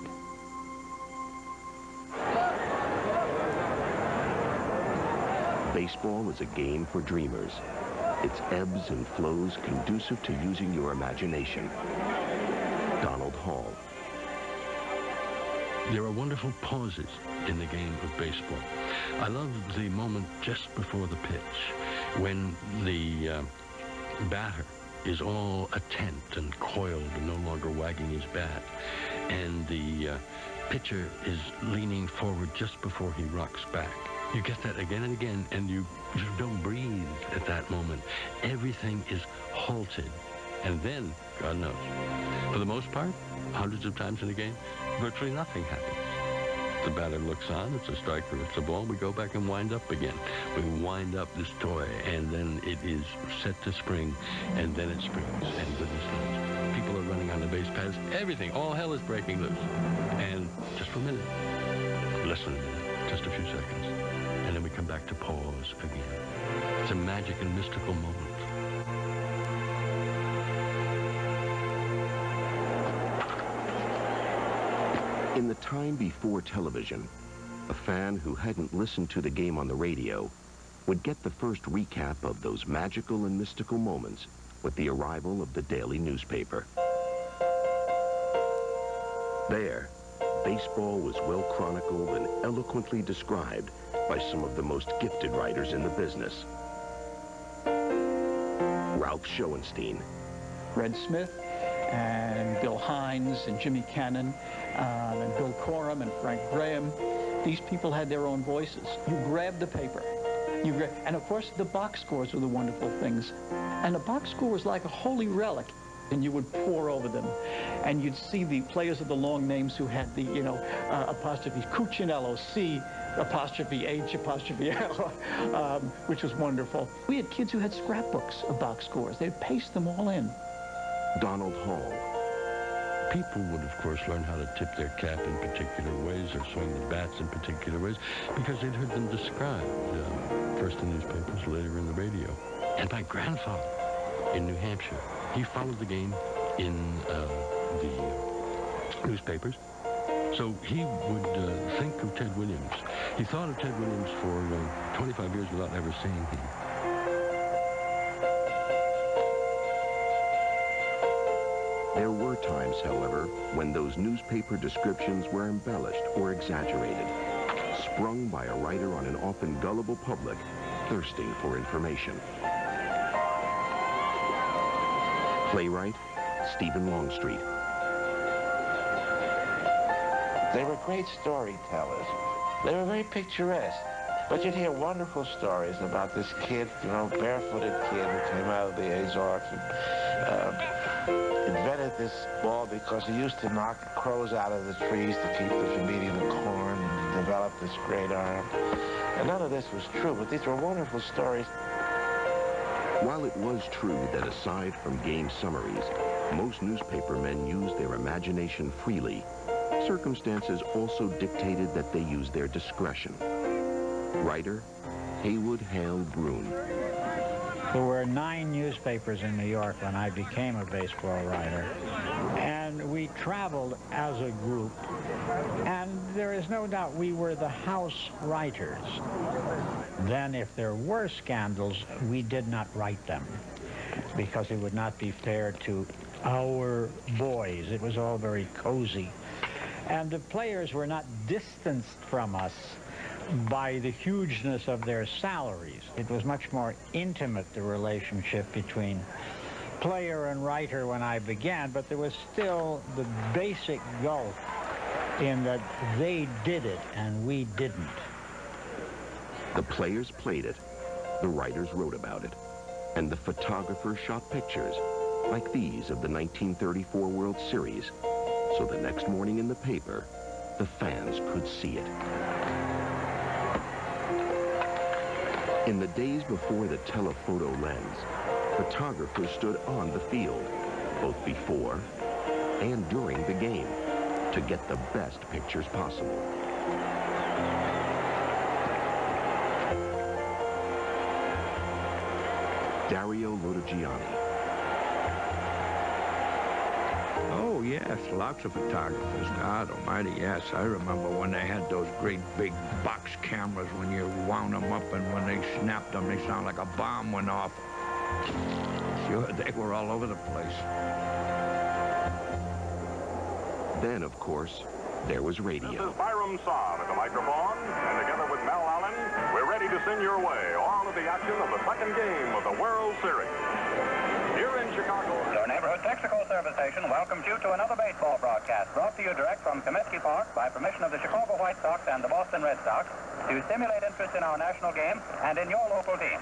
Baseball is a game for dreamers. Its ebbs and flows conducive to using your imagination. Donald Hall. There are wonderful pauses in the game of baseball. I love the moment just before the pitch when the batter is all attent and coiled and no longer wagging his bat, and the pitcher is leaning forward just before he rocks back. You get that again and again, and you don't breathe at that moment. Everything is halted. And then, God knows, for the most part, hundreds of times in a game, virtually nothing happens. The batter looks on, it's a striker, it's a ball, we go back and wind up again. We wind up this toy, and then it is set to spring, and then it springs, and goodness knows. People are running on the base paths, everything, all hell is breaking loose. And just for a minute, less than a minute, just a few seconds, and then we come back to pause again. It's a magic and mystical moment. In the time before television, a fan who hadn't listened to the game on the radio would get the first recap of those magical and mystical moments with the arrival of the daily newspaper. There, baseball was well chronicled and eloquently described by some of the most gifted writers in the business. Ralph Schoenstein, Red Smith, and Bill Hines, and Jimmy Cannon, and Bill Corum, and Frank Graham. These people had their own voices. You grabbed the paper. And of course, the box scores were the wonderful things. And the box score was like a holy relic, and you would pore over them. And you'd see the players of the long names who had the, apostrophe Cuccinello, C, apostrophe H, apostrophe L, which was wonderful. We had kids who had scrapbooks of box scores. They'd paste them all in. Donald Hall. People would, of course, learn how to tip their cap in particular ways or swing the bats in particular ways because they'd heard them described, first in newspapers, later in the radio. And my grandfather in New Hampshire, he followed the game in the newspapers. So he would think of Ted Williams. He thought of Ted Williams for 25 years without ever seeing him. There were times, however, when those newspaper descriptions were embellished or exaggerated, sprung by a writer on an often gullible public thirsting for information. Playwright Stephen Longstreet. They were great storytellers. They were very picturesque. But you'd hear wonderful stories about this kid, barefooted kid who came out of the Azores and invented this ball because he used to knock crows out of the trees to keep them from eating the corn, and developed this great arm. And none of this was true, but these were wonderful stories. While it was true that aside from game summaries, most newspapermen used their imagination freely, circumstances also dictated that they use their discretion. Writer Haywood Hale Broun. There were 9 newspapers in New York when I became a baseball writer, and we traveled as a group, and there is no doubt we were the house writers. Then if there were scandals, we did not write them. because it would not be fair to our boys. It was all very cozy. And the players were not distanced from us by the hugeness of their salaries. It was much more intimate, the relationship between player and writer when I began, but there was still the basic gulf in that they did it and we didn't. The players played it, the writers wrote about it, and the photographers shot pictures like these of the 1934 World Series, so the next morning in the paper, the fans could see it. In the days before the telephoto lens, photographers stood on the field, both before and during the game, to get the best pictures possible. Dario Lodigiani. Oh, yes, lots of photographers. God almighty, yes. I remember when they had those great big box cameras when you wound them up, and when they snapped them, they sound like a bomb went off. Sure, they were all over the place. Then, of course, there was radio. This is Byram Saab at the microphone, and together with Mel Allen, we're ready to send your way all of the action of the second game of the World Series. Here in Chicago, your neighborhood Texaco service station welcomes you to another baseball broadcast brought to you direct from Comiskey Park by permission of the Chicago White Sox and the Boston Red Sox to stimulate interest in our national game and in your local team.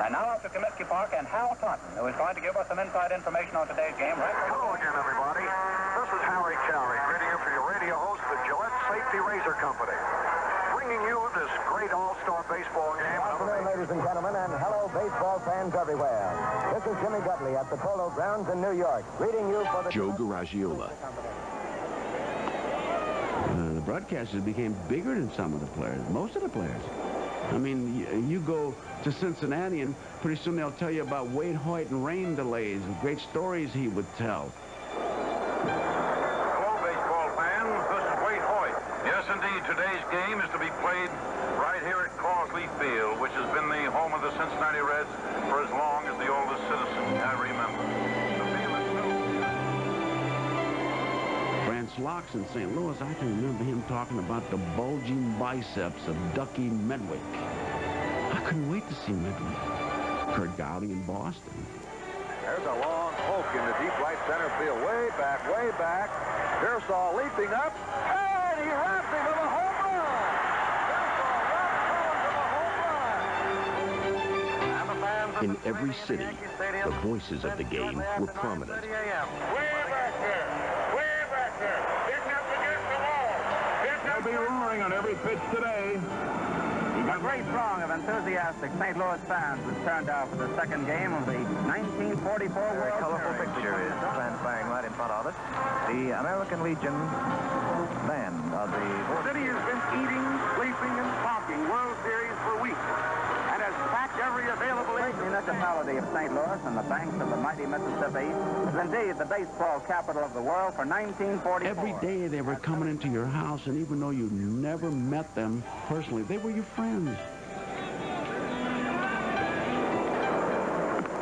And now out to Comiskey Park and Hal Totten, who is going to give us some inside information on today's game. Hello again, everybody. This is Harry Cowley, greeting you for your radio host, the Gillette Safety Razor Company, bringing you this great all-star baseball game. Good afternoon, ladies and gentlemen, and hello, baseball fans everywhere. This is Jimmy Gutley at the Polo Grounds in New York, greeting you for the... Joe Garagiola. The broadcasters became bigger than some of the players, most of the players. I mean, you go to Cincinnati, and pretty soon they'll tell you about Wade Hoyt and rain delays and great stories he would tell. Hello, baseball fans. This is Wade Hoyt. Yes, indeed. Today's game is to be played right here at Crosley Field, which has been the home of the Cincinnati Reds for as long as the oldest citizen I remember. France Locks in St. Louis, I can remember him talking about the bulging biceps of Ducky Medwick. I couldn't wait to see Medwick. Kurt Gowdy in Boston. There's a long poke in the deep right center field. Way back, way back. Pearsall leaping up, and he wraps him with a home run. In every city, the voices of the game were prominent. They'll be roaring on every pitch today. A great throng of enthusiastic St. Louis fans was turned out for the second game of the 1944 World colorful picture is transpiring right in front of us. The American Legion band of the... The city has been eating, sleeping, and talking World Series for weeks, and has packed every available... The municipality of St. Louis and the banks of the mighty Mississippi is indeed the baseball capital of the world for 1944. Every day they were coming into your house, and even though you never met them personally, they were your friends.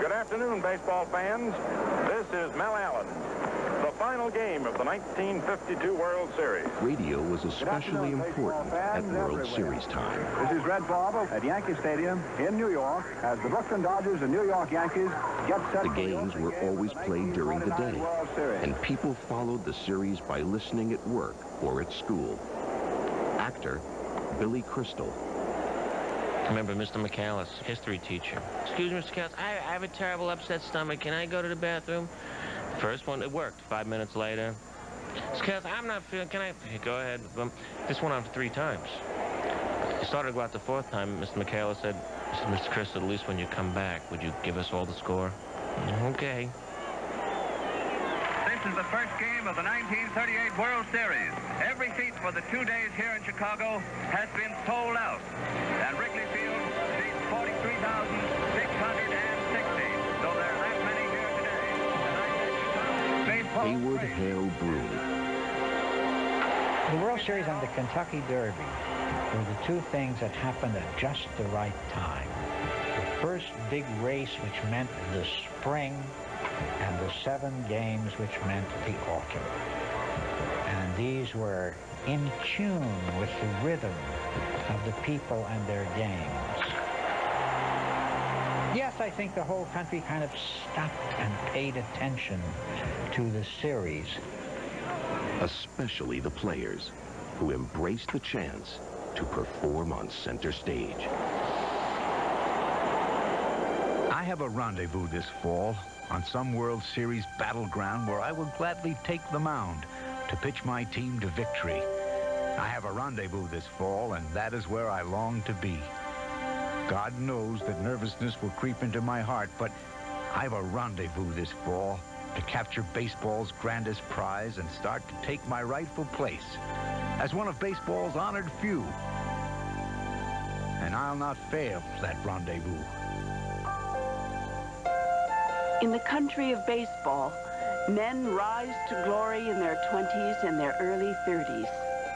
Good afternoon, baseball fans. This is Mel Allen. The final game of the 1952 World Series. Radio was especially important at World Series time. This is Red Bob at Yankee Stadium in New York as the Brooklyn Dodgers and New York Yankees get set. The games were always played during the day, and people followed the series by listening at work or at school. Actor Billy Crystal. I remember Mr. McAllis, history teacher. Excuse me, Mr. McAllis, I have a terrible upset stomach. Can I go to the bathroom? First one, it worked. 5 minutes later. Mr. McAllis, I'm not feeling, can I? Go ahead. This went on for 3 times. It started to go out the 4th time. Mr. McAllis said, Mr. Crystal, at least when you come back, would you give us all the score? Okay. This is the first game of the 1938 World Series. Every seat for the 2 days here in Chicago has been sold out. And Wrigley Field seats 43,660. So there are that many here today. Hayward Hale Broom. The World Series and the Kentucky Derby were the 2 things that happened at just the right time. first big race, which meant the spring, and the 7 games, which meant the autumn. And these were in tune with the rhythm of the people and their games. Yes, I think the whole country kind of stopped and paid attention to the series. Especially the players, who embraced the chance to perform on center stage. I have a rendezvous this fall on some World Series battleground where I will gladly take the mound to pitch my team to victory. I have a rendezvous this fall, and that is where I long to be. God knows that nervousness will creep into my heart, but I have a rendezvous this fall to capture baseball's grandest prize and start to take my rightful place as one of baseball's honored few. And I'll not fail that rendezvous. In the country of baseball, men rise to glory in their 20s and their early 30s,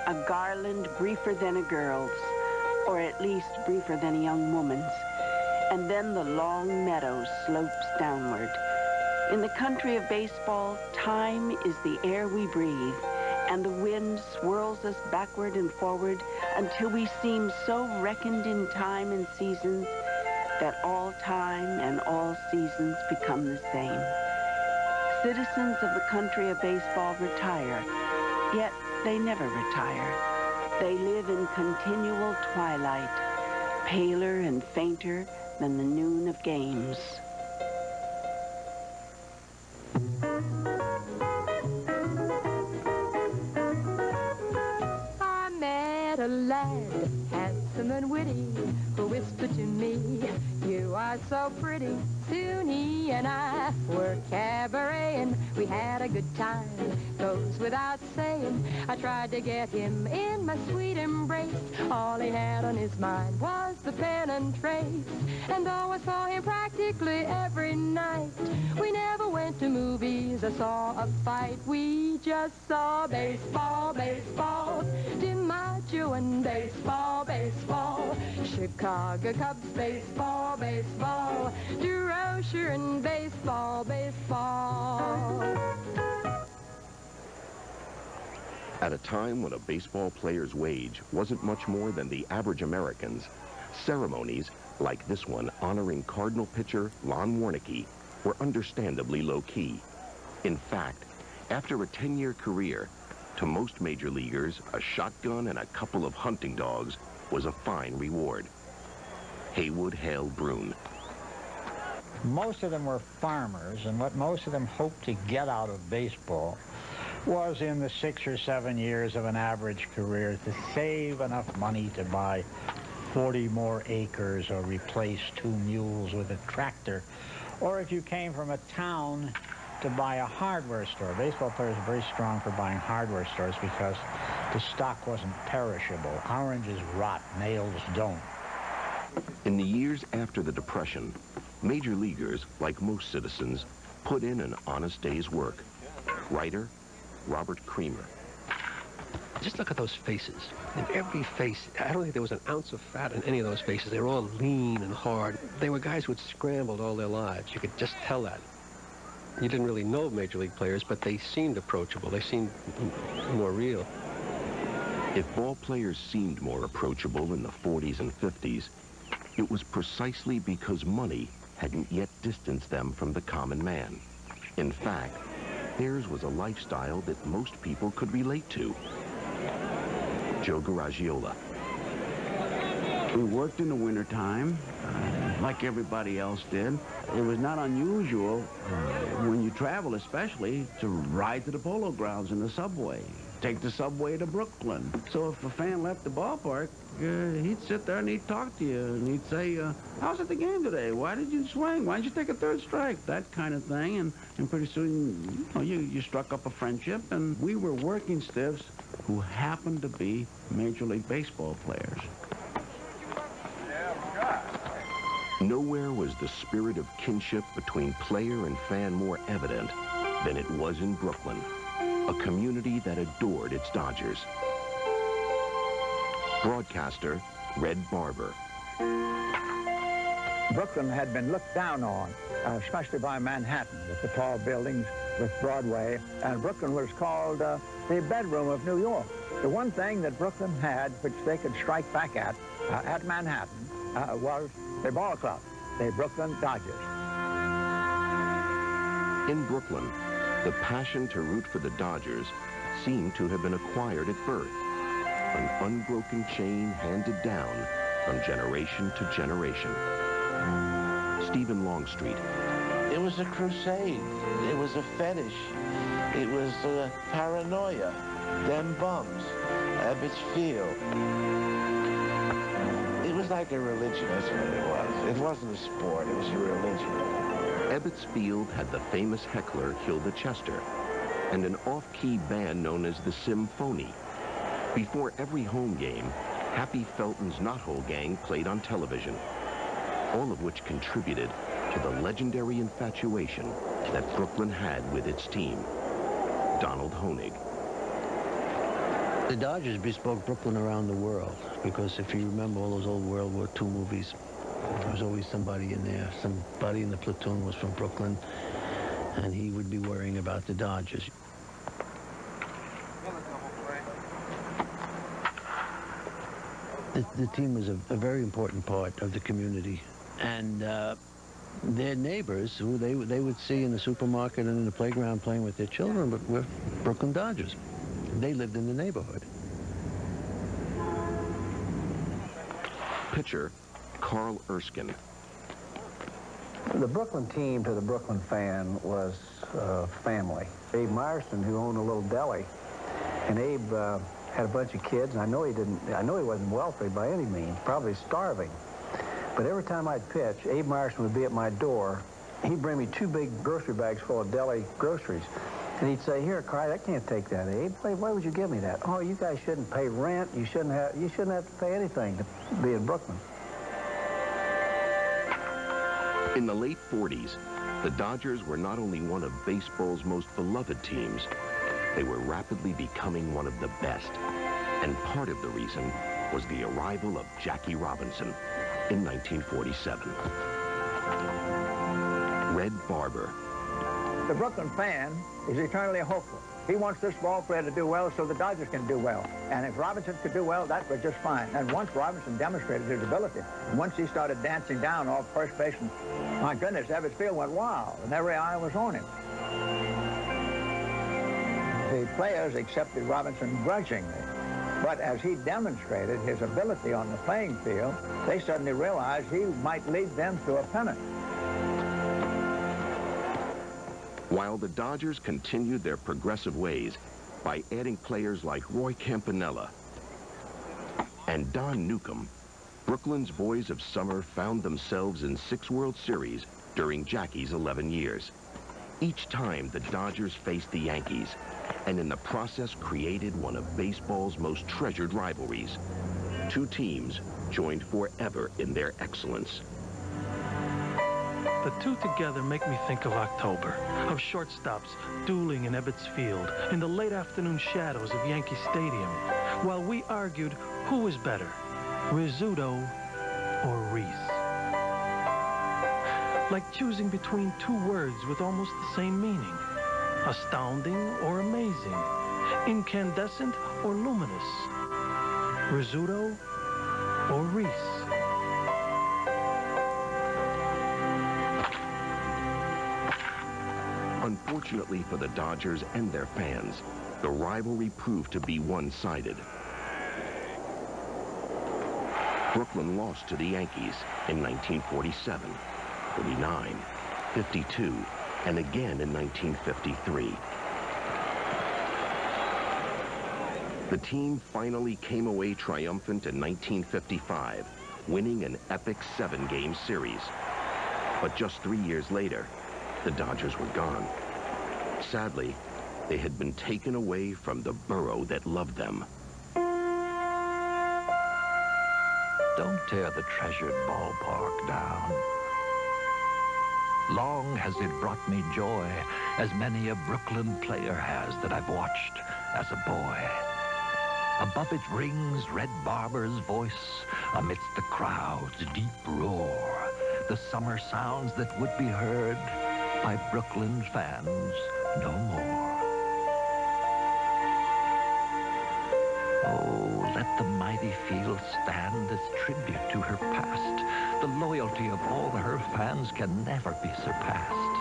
a garland briefer than a girl's, or at least briefer than a young woman's, and then the long meadow slopes downward. In the country of baseball, time is the air we breathe, and the wind swirls us backward and forward until we seem so reckoned in time and seasons that all time and all seasons become the same. Citizens of the country of baseball retire, yet they never retire. They live in continual twilight, paler and fainter than the noon of games. I met a lad, handsome and witty, who whispered to me, "You are so pretty." Soon he and I were cabareting. We had a good time, goes without saying. I tried to get him in my sweet embrace. All he had on his mind was the pen and trace. And though I saw him practically every night, we never went to movies or saw a fight. We just saw baseball, baseball, DiMaggio and baseball, baseball, Chicago Cubs, baseball, baseball, DeRocher and baseball, baseball. At a time when a baseball player's wage wasn't much more than the average American's, ceremonies like this one honoring Cardinal pitcher Lon Warneke were understandably low-key. In fact, after a 10-year career, to most major leaguers, a shotgun and a couple of hunting dogs was a fine reward. Haywood hailed Brune. Most of them were farmers, and what most of them hoped to get out of baseball was in the 6 or 7 years of an average career to save enough money to buy 40 more acres or replace 2 mules with a tractor. Or if you came from a town, to buy a hardware store. Baseball players are very strong for buying hardware stores because the stock wasn't perishable. Oranges rot, nails don't. In the years after the Depression, major leaguers, like most citizens, put in an honest day's work. Writer Robert Creamer. Just look at those faces. In every face, I don't think there was an ounce of fat in any of those faces. They were all lean and hard. They were guys who had scrambled all their lives. You could just tell that. You didn't really know major league players, but they seemed approachable. They seemed more real. If ball players seemed more approachable in the 40s and 50s, it was precisely because money hadn't yet distanced them from the common man. In fact, theirs was a lifestyle that most people could relate to. Joe Garagiola. We worked in the wintertime, like everybody else did. It was not unusual, when you travel especially, to ride to the polo grounds in the subway. Take the subway to Brooklyn. So if a fan left the ballpark, he'd sit there and he'd talk to you, and he'd say, how's it the game today? Why did you swing? Why did you take a third strike? That kind of thing. And pretty soon, you struck up a friendship, and we were working stiffs who happened to be Major League Baseball players. Nowhere was the spirit of kinship between player and fan more evident than it was in Brooklyn, a community that adored its Dodgers. Broadcaster Red Barber. Brooklyn had been looked down on, especially by Manhattan, with the tall buildings, with Broadway. And Brooklyn was called the bedroom of New York. The one thing that Brooklyn had, which they could strike back at Manhattan, was the ball club, the Brooklyn Dodgers. In Brooklyn, the passion to root for the Dodgers seemed to have been acquired at birth, an unbroken chain handed down from generation to generation. Stephen Longstreet. It was a crusade. It was a fetish. It was paranoia. Them bums. Ebbets Field. It was like a religion, that's what it was. It wasn't a sport, it was a religion. Ebbets Field had the famous heckler Hilda Chester and an off-key band known as the Symphony. Before every home game, Happy Felton's Knothole Gang played on television, all of which contributed to the legendary infatuation that Brooklyn had with its team. Donald Honig. The Dodgers bespoke Brooklyn around the world, because if you remember all those old World War II movies, there was always somebody in there. Somebody in the platoon was from Brooklyn, and he would be worrying about the Dodgers. The team was a very important part of the community, and their neighbors, who they would see in the supermarket and in the playground playing with their children, but were Brooklyn Dodgers. They lived in the neighborhood. Pitcher Carl Erskine. The Brooklyn team to the Brooklyn fan was family. Abe Meyerson, who owned a little deli, and Abe had a bunch of kids, and I know he wasn't wealthy by any means, probably starving. But every time I'd pitch, Abe Meyerson would be at my door. He'd bring me 2 big grocery bags full of deli groceries. And he'd say, "Here, Cry, I can't take that, Abe. Why would you give me that? Oh, you guys shouldn't pay rent. You shouldn't have to pay anything to be in Brooklyn." In the late 40s, the Dodgers were not only one of baseball's most beloved teams, they were rapidly becoming one of the best. And part of the reason was the arrival of Jackie Robinson in 1947. Red Barber. The Brooklyn fan is eternally hopeful. He wants this ball player to do well so the Dodgers can do well. And if Robinson could do well, that was just fine. And once Robinson demonstrated his ability, once he started dancing down off first base, and my goodness, Ebbets Field went wild, and every eye was on him. The players accepted Robinson grudgingly. But as he demonstrated his ability on the playing field, they suddenly realized he might lead them to a pennant. While the Dodgers continued their progressive ways by adding players like Roy Campanella and Don Newcomb, Brooklyn's Boys of Summer found themselves in 6 World Series during Jackie's 11 years. Each time the Dodgers faced the Yankees, and in the process created one of baseball's most treasured rivalries. 2 teams joined forever in their excellence. The two together make me think of October, of shortstops dueling in Ebbets Field, in the late afternoon shadows of Yankee Stadium, while we argued who was better, Rizzuto or Reese. Like choosing between 2 words with almost the same meaning, astounding or amazing, incandescent or luminous, Rizzuto or Reese. Unfortunately for the Dodgers and their fans, the rivalry proved to be one-sided. Brooklyn lost to the Yankees in 1947, 49, 52, and again in 1953. The team finally came away triumphant in 1955, winning an epic 7-game series. But just 3 years later, the Dodgers were gone. Sadly, they had been taken away from the borough that loved them. Don't tear the treasured ballpark down. Long has it brought me joy, as many a Brooklyn player has that I've watched as a boy. Above it rings Red Barber's voice, amidst the crowd's deep roar. the summer sounds that would be heard by Brooklyn fans no more. Oh, let the mighty field stand as tribute to her past. The loyalty of all her fans can never be surpassed.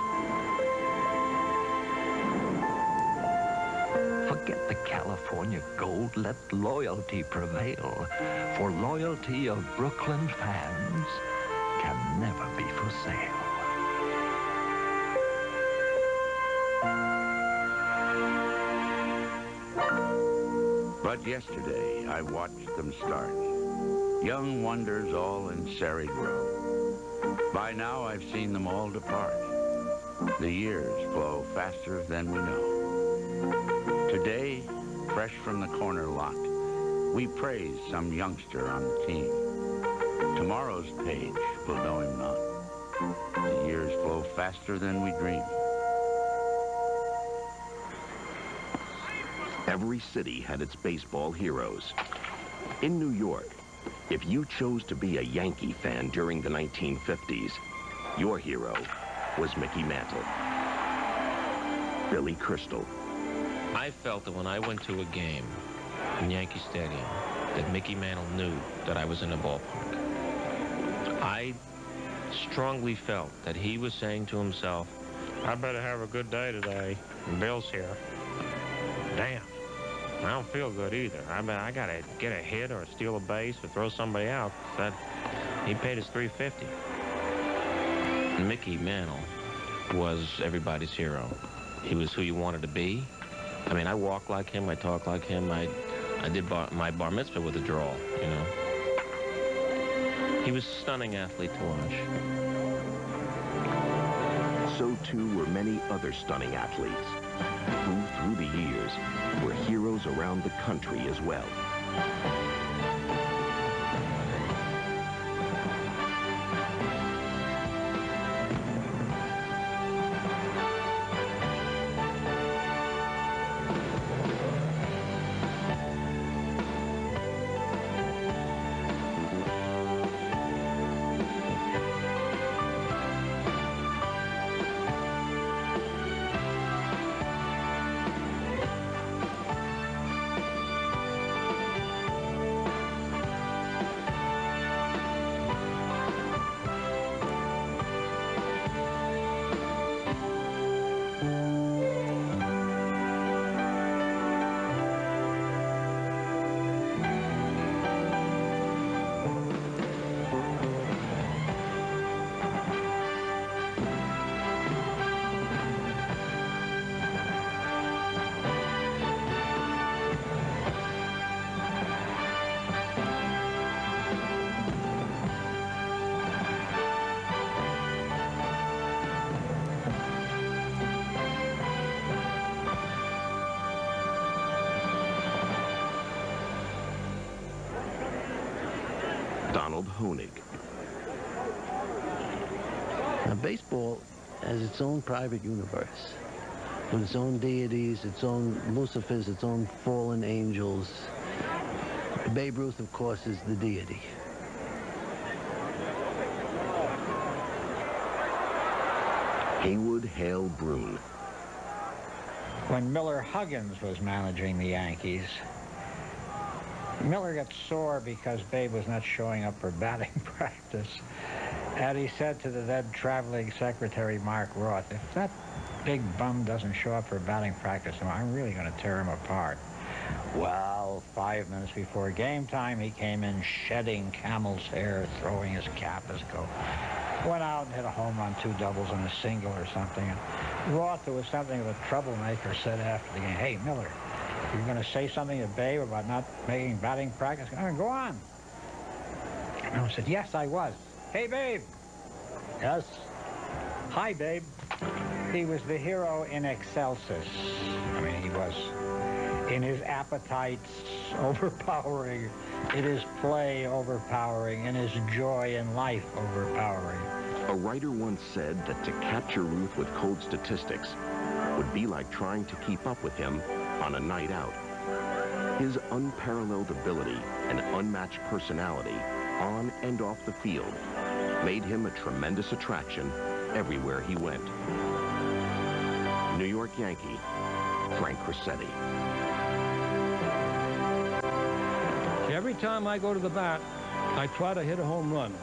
Forget the California gold, let loyalty prevail. For loyalty of Brooklyn fans can never be for sale. But yesterday, I watched them start. Young wonders all in serried row. By now, I've seen them all depart. The years flow faster than we know. Today, fresh from the corner lot, we praise some youngster on the team. Tomorrow's page will know him not. The years flow faster than we dream. Every city had its baseball heroes. In New York, if you chose to be a Yankee fan during the 1950s, your hero was Mickey Mantle. Billy Crystal. I felt that when I went to a game in Yankee Stadium, that Mickey Mantle knew that I was in the ballpark. I strongly felt that he was saying to himself, I better have a good day today. Bill's here. Damn. I don't feel good either. I gotta get a hit or steal a base or throw somebody out. He paid his $350. Mickey Mantle was everybody's hero. He was who you wanted to be. I mean, I walk like him, I talk like him. I did my bar mitzvah with a drawl, you know. He was a stunning athlete to watch. So too were many other stunning athletes who, through the years, were heroes around the country as well. Now, baseball has its own private universe, with its own deities, its own Lucifers, its own fallen angels. Babe Ruth, of course, is the deity. Haywood Hale Broon. When Miller Huggins was managing the Yankees, Miller got sore because Babe was not showing up for batting practice. And he said to the then traveling secretary, Mark Roth, if that big bum doesn't show up for batting practice, I'm really going to tear him apart. Well, 5 minutes before game time, he came in shedding camel's hair, throwing his cap as go. Went out and hit a home run, 2 doubles and a single or something. And Roth, who was something of a troublemaker, said after the game, hey, Miller, you're going to say something to Babe about not making batting practice? Go on. Miller said, yes, I was. Hey, Babe. Yes. Hi, Babe. He was the hero in excelsis. I mean, he was in his appetites overpowering, in his play overpowering, in his joy in life overpowering. A writer once said that to capture Ruth with cold statistics would be like trying to keep up with him on a night out. His unparalleled ability and unmatched personality on and off the field made him a tremendous attraction everywhere he went. New York Yankee, Frank Cressetti. Every time I go to the bat, I try to hit a home run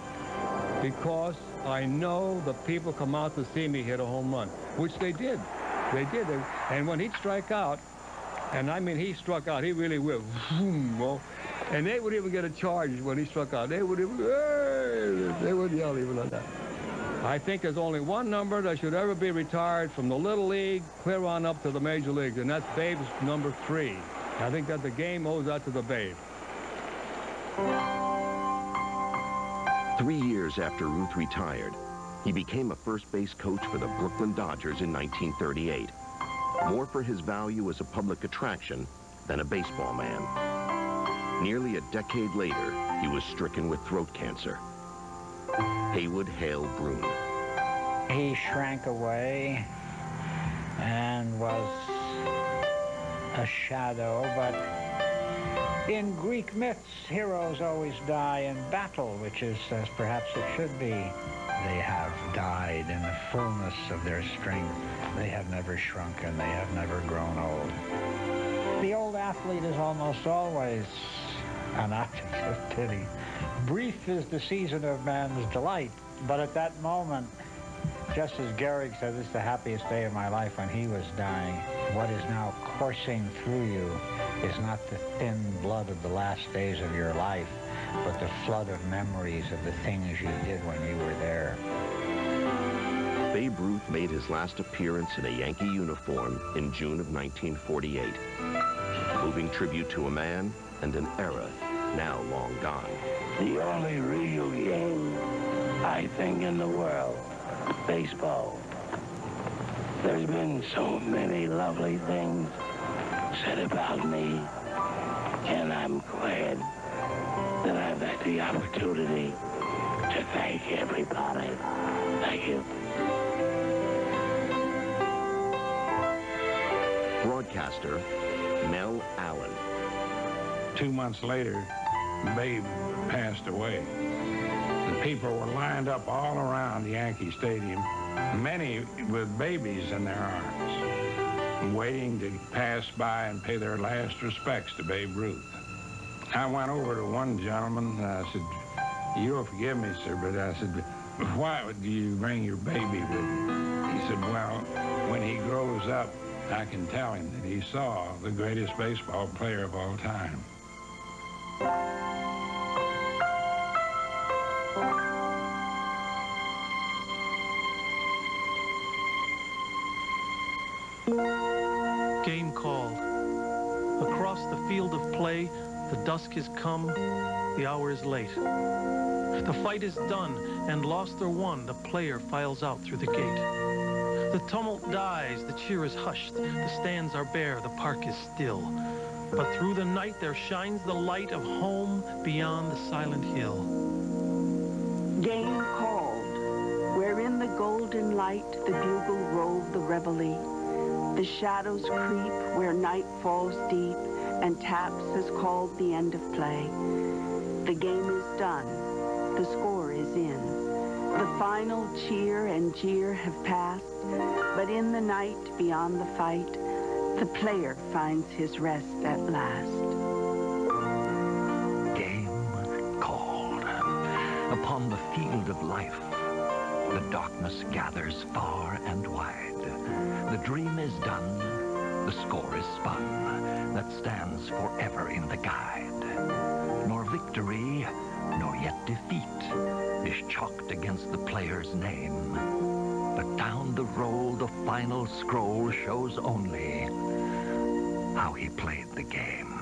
because I know the people come out to see me hit a home run, which they did. They did. And when he'd strike out, and I mean he struck out, he really will. And they would even get a charge when he struck out. They would even, they would yell even like that. I think there's only one number that should ever be retired from the Little League clear on up to the Major Leagues, and that's Babe's number 3. I think that the game owes that to the Babe. 3 years after Ruth retired, he became a first base coach for the Brooklyn Dodgers in 1938, more for his value as a public attraction than a baseball man. Nearly a decade later, he was stricken with throat cancer. Haywood Hale Broun. He shrank away and was a shadow, but in Greek myths, heroes always die in battle, which is as perhaps it should be. They have died in the fullness of their strength. They have never shrunken. They have never grown old. The old athlete is almost always an object of pity. Brief is the season of man's delight, but at that moment, just as Gehrig said, this is the happiest day of my life when he was dying. What is now coursing through you is not the thin blood of the last days of your life, but the flood of memories of the things you did when you were there. Babe Ruth made his last appearance in a Yankee uniform in June of 1948, moving tribute to a man and an era now long gone. The only real game, I think, in the world, baseball. There's been so many lovely things said about me, and I'm glad that I've had the opportunity to thank everybody. Thank you. Broadcaster Mel Allen. 2 months later, Babe passed away. The people were lined up all around Yankee Stadium, many with babies in their arms, waiting to pass by and pay their last respects to Babe Ruth. I went over to one gentleman and I said, "You'll forgive me, sir, but I said, why would you bring your baby with you?" He said, "Well, when he grows up, I can tell him that he saw the greatest baseball player of all time." Game called. Across the field of play, the dusk has come, the hour is late. The fight is done, and lost or won, the player files out through the gate. The tumult dies, the cheer is hushed, the stands are bare, the park is still. But through the night there shines the light of home beyond the silent hill. Game called, where in the golden light the bugle rolled the reveille. The shadows creep where night falls deep, and taps has called the end of play. The game is done, the score is in. The final cheer and jeer have passed, but in the night beyond the fight, the player finds his rest at last. Game called. Upon the field of life, the darkness gathers far and wide. The dream is done, the score is spun, that stands forever in the guide. Nor victory, nor yet defeat, is chalked against the player's name. But down the roll, the final scroll shows only how he played the game.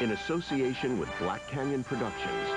in association with Black Canyon Productions,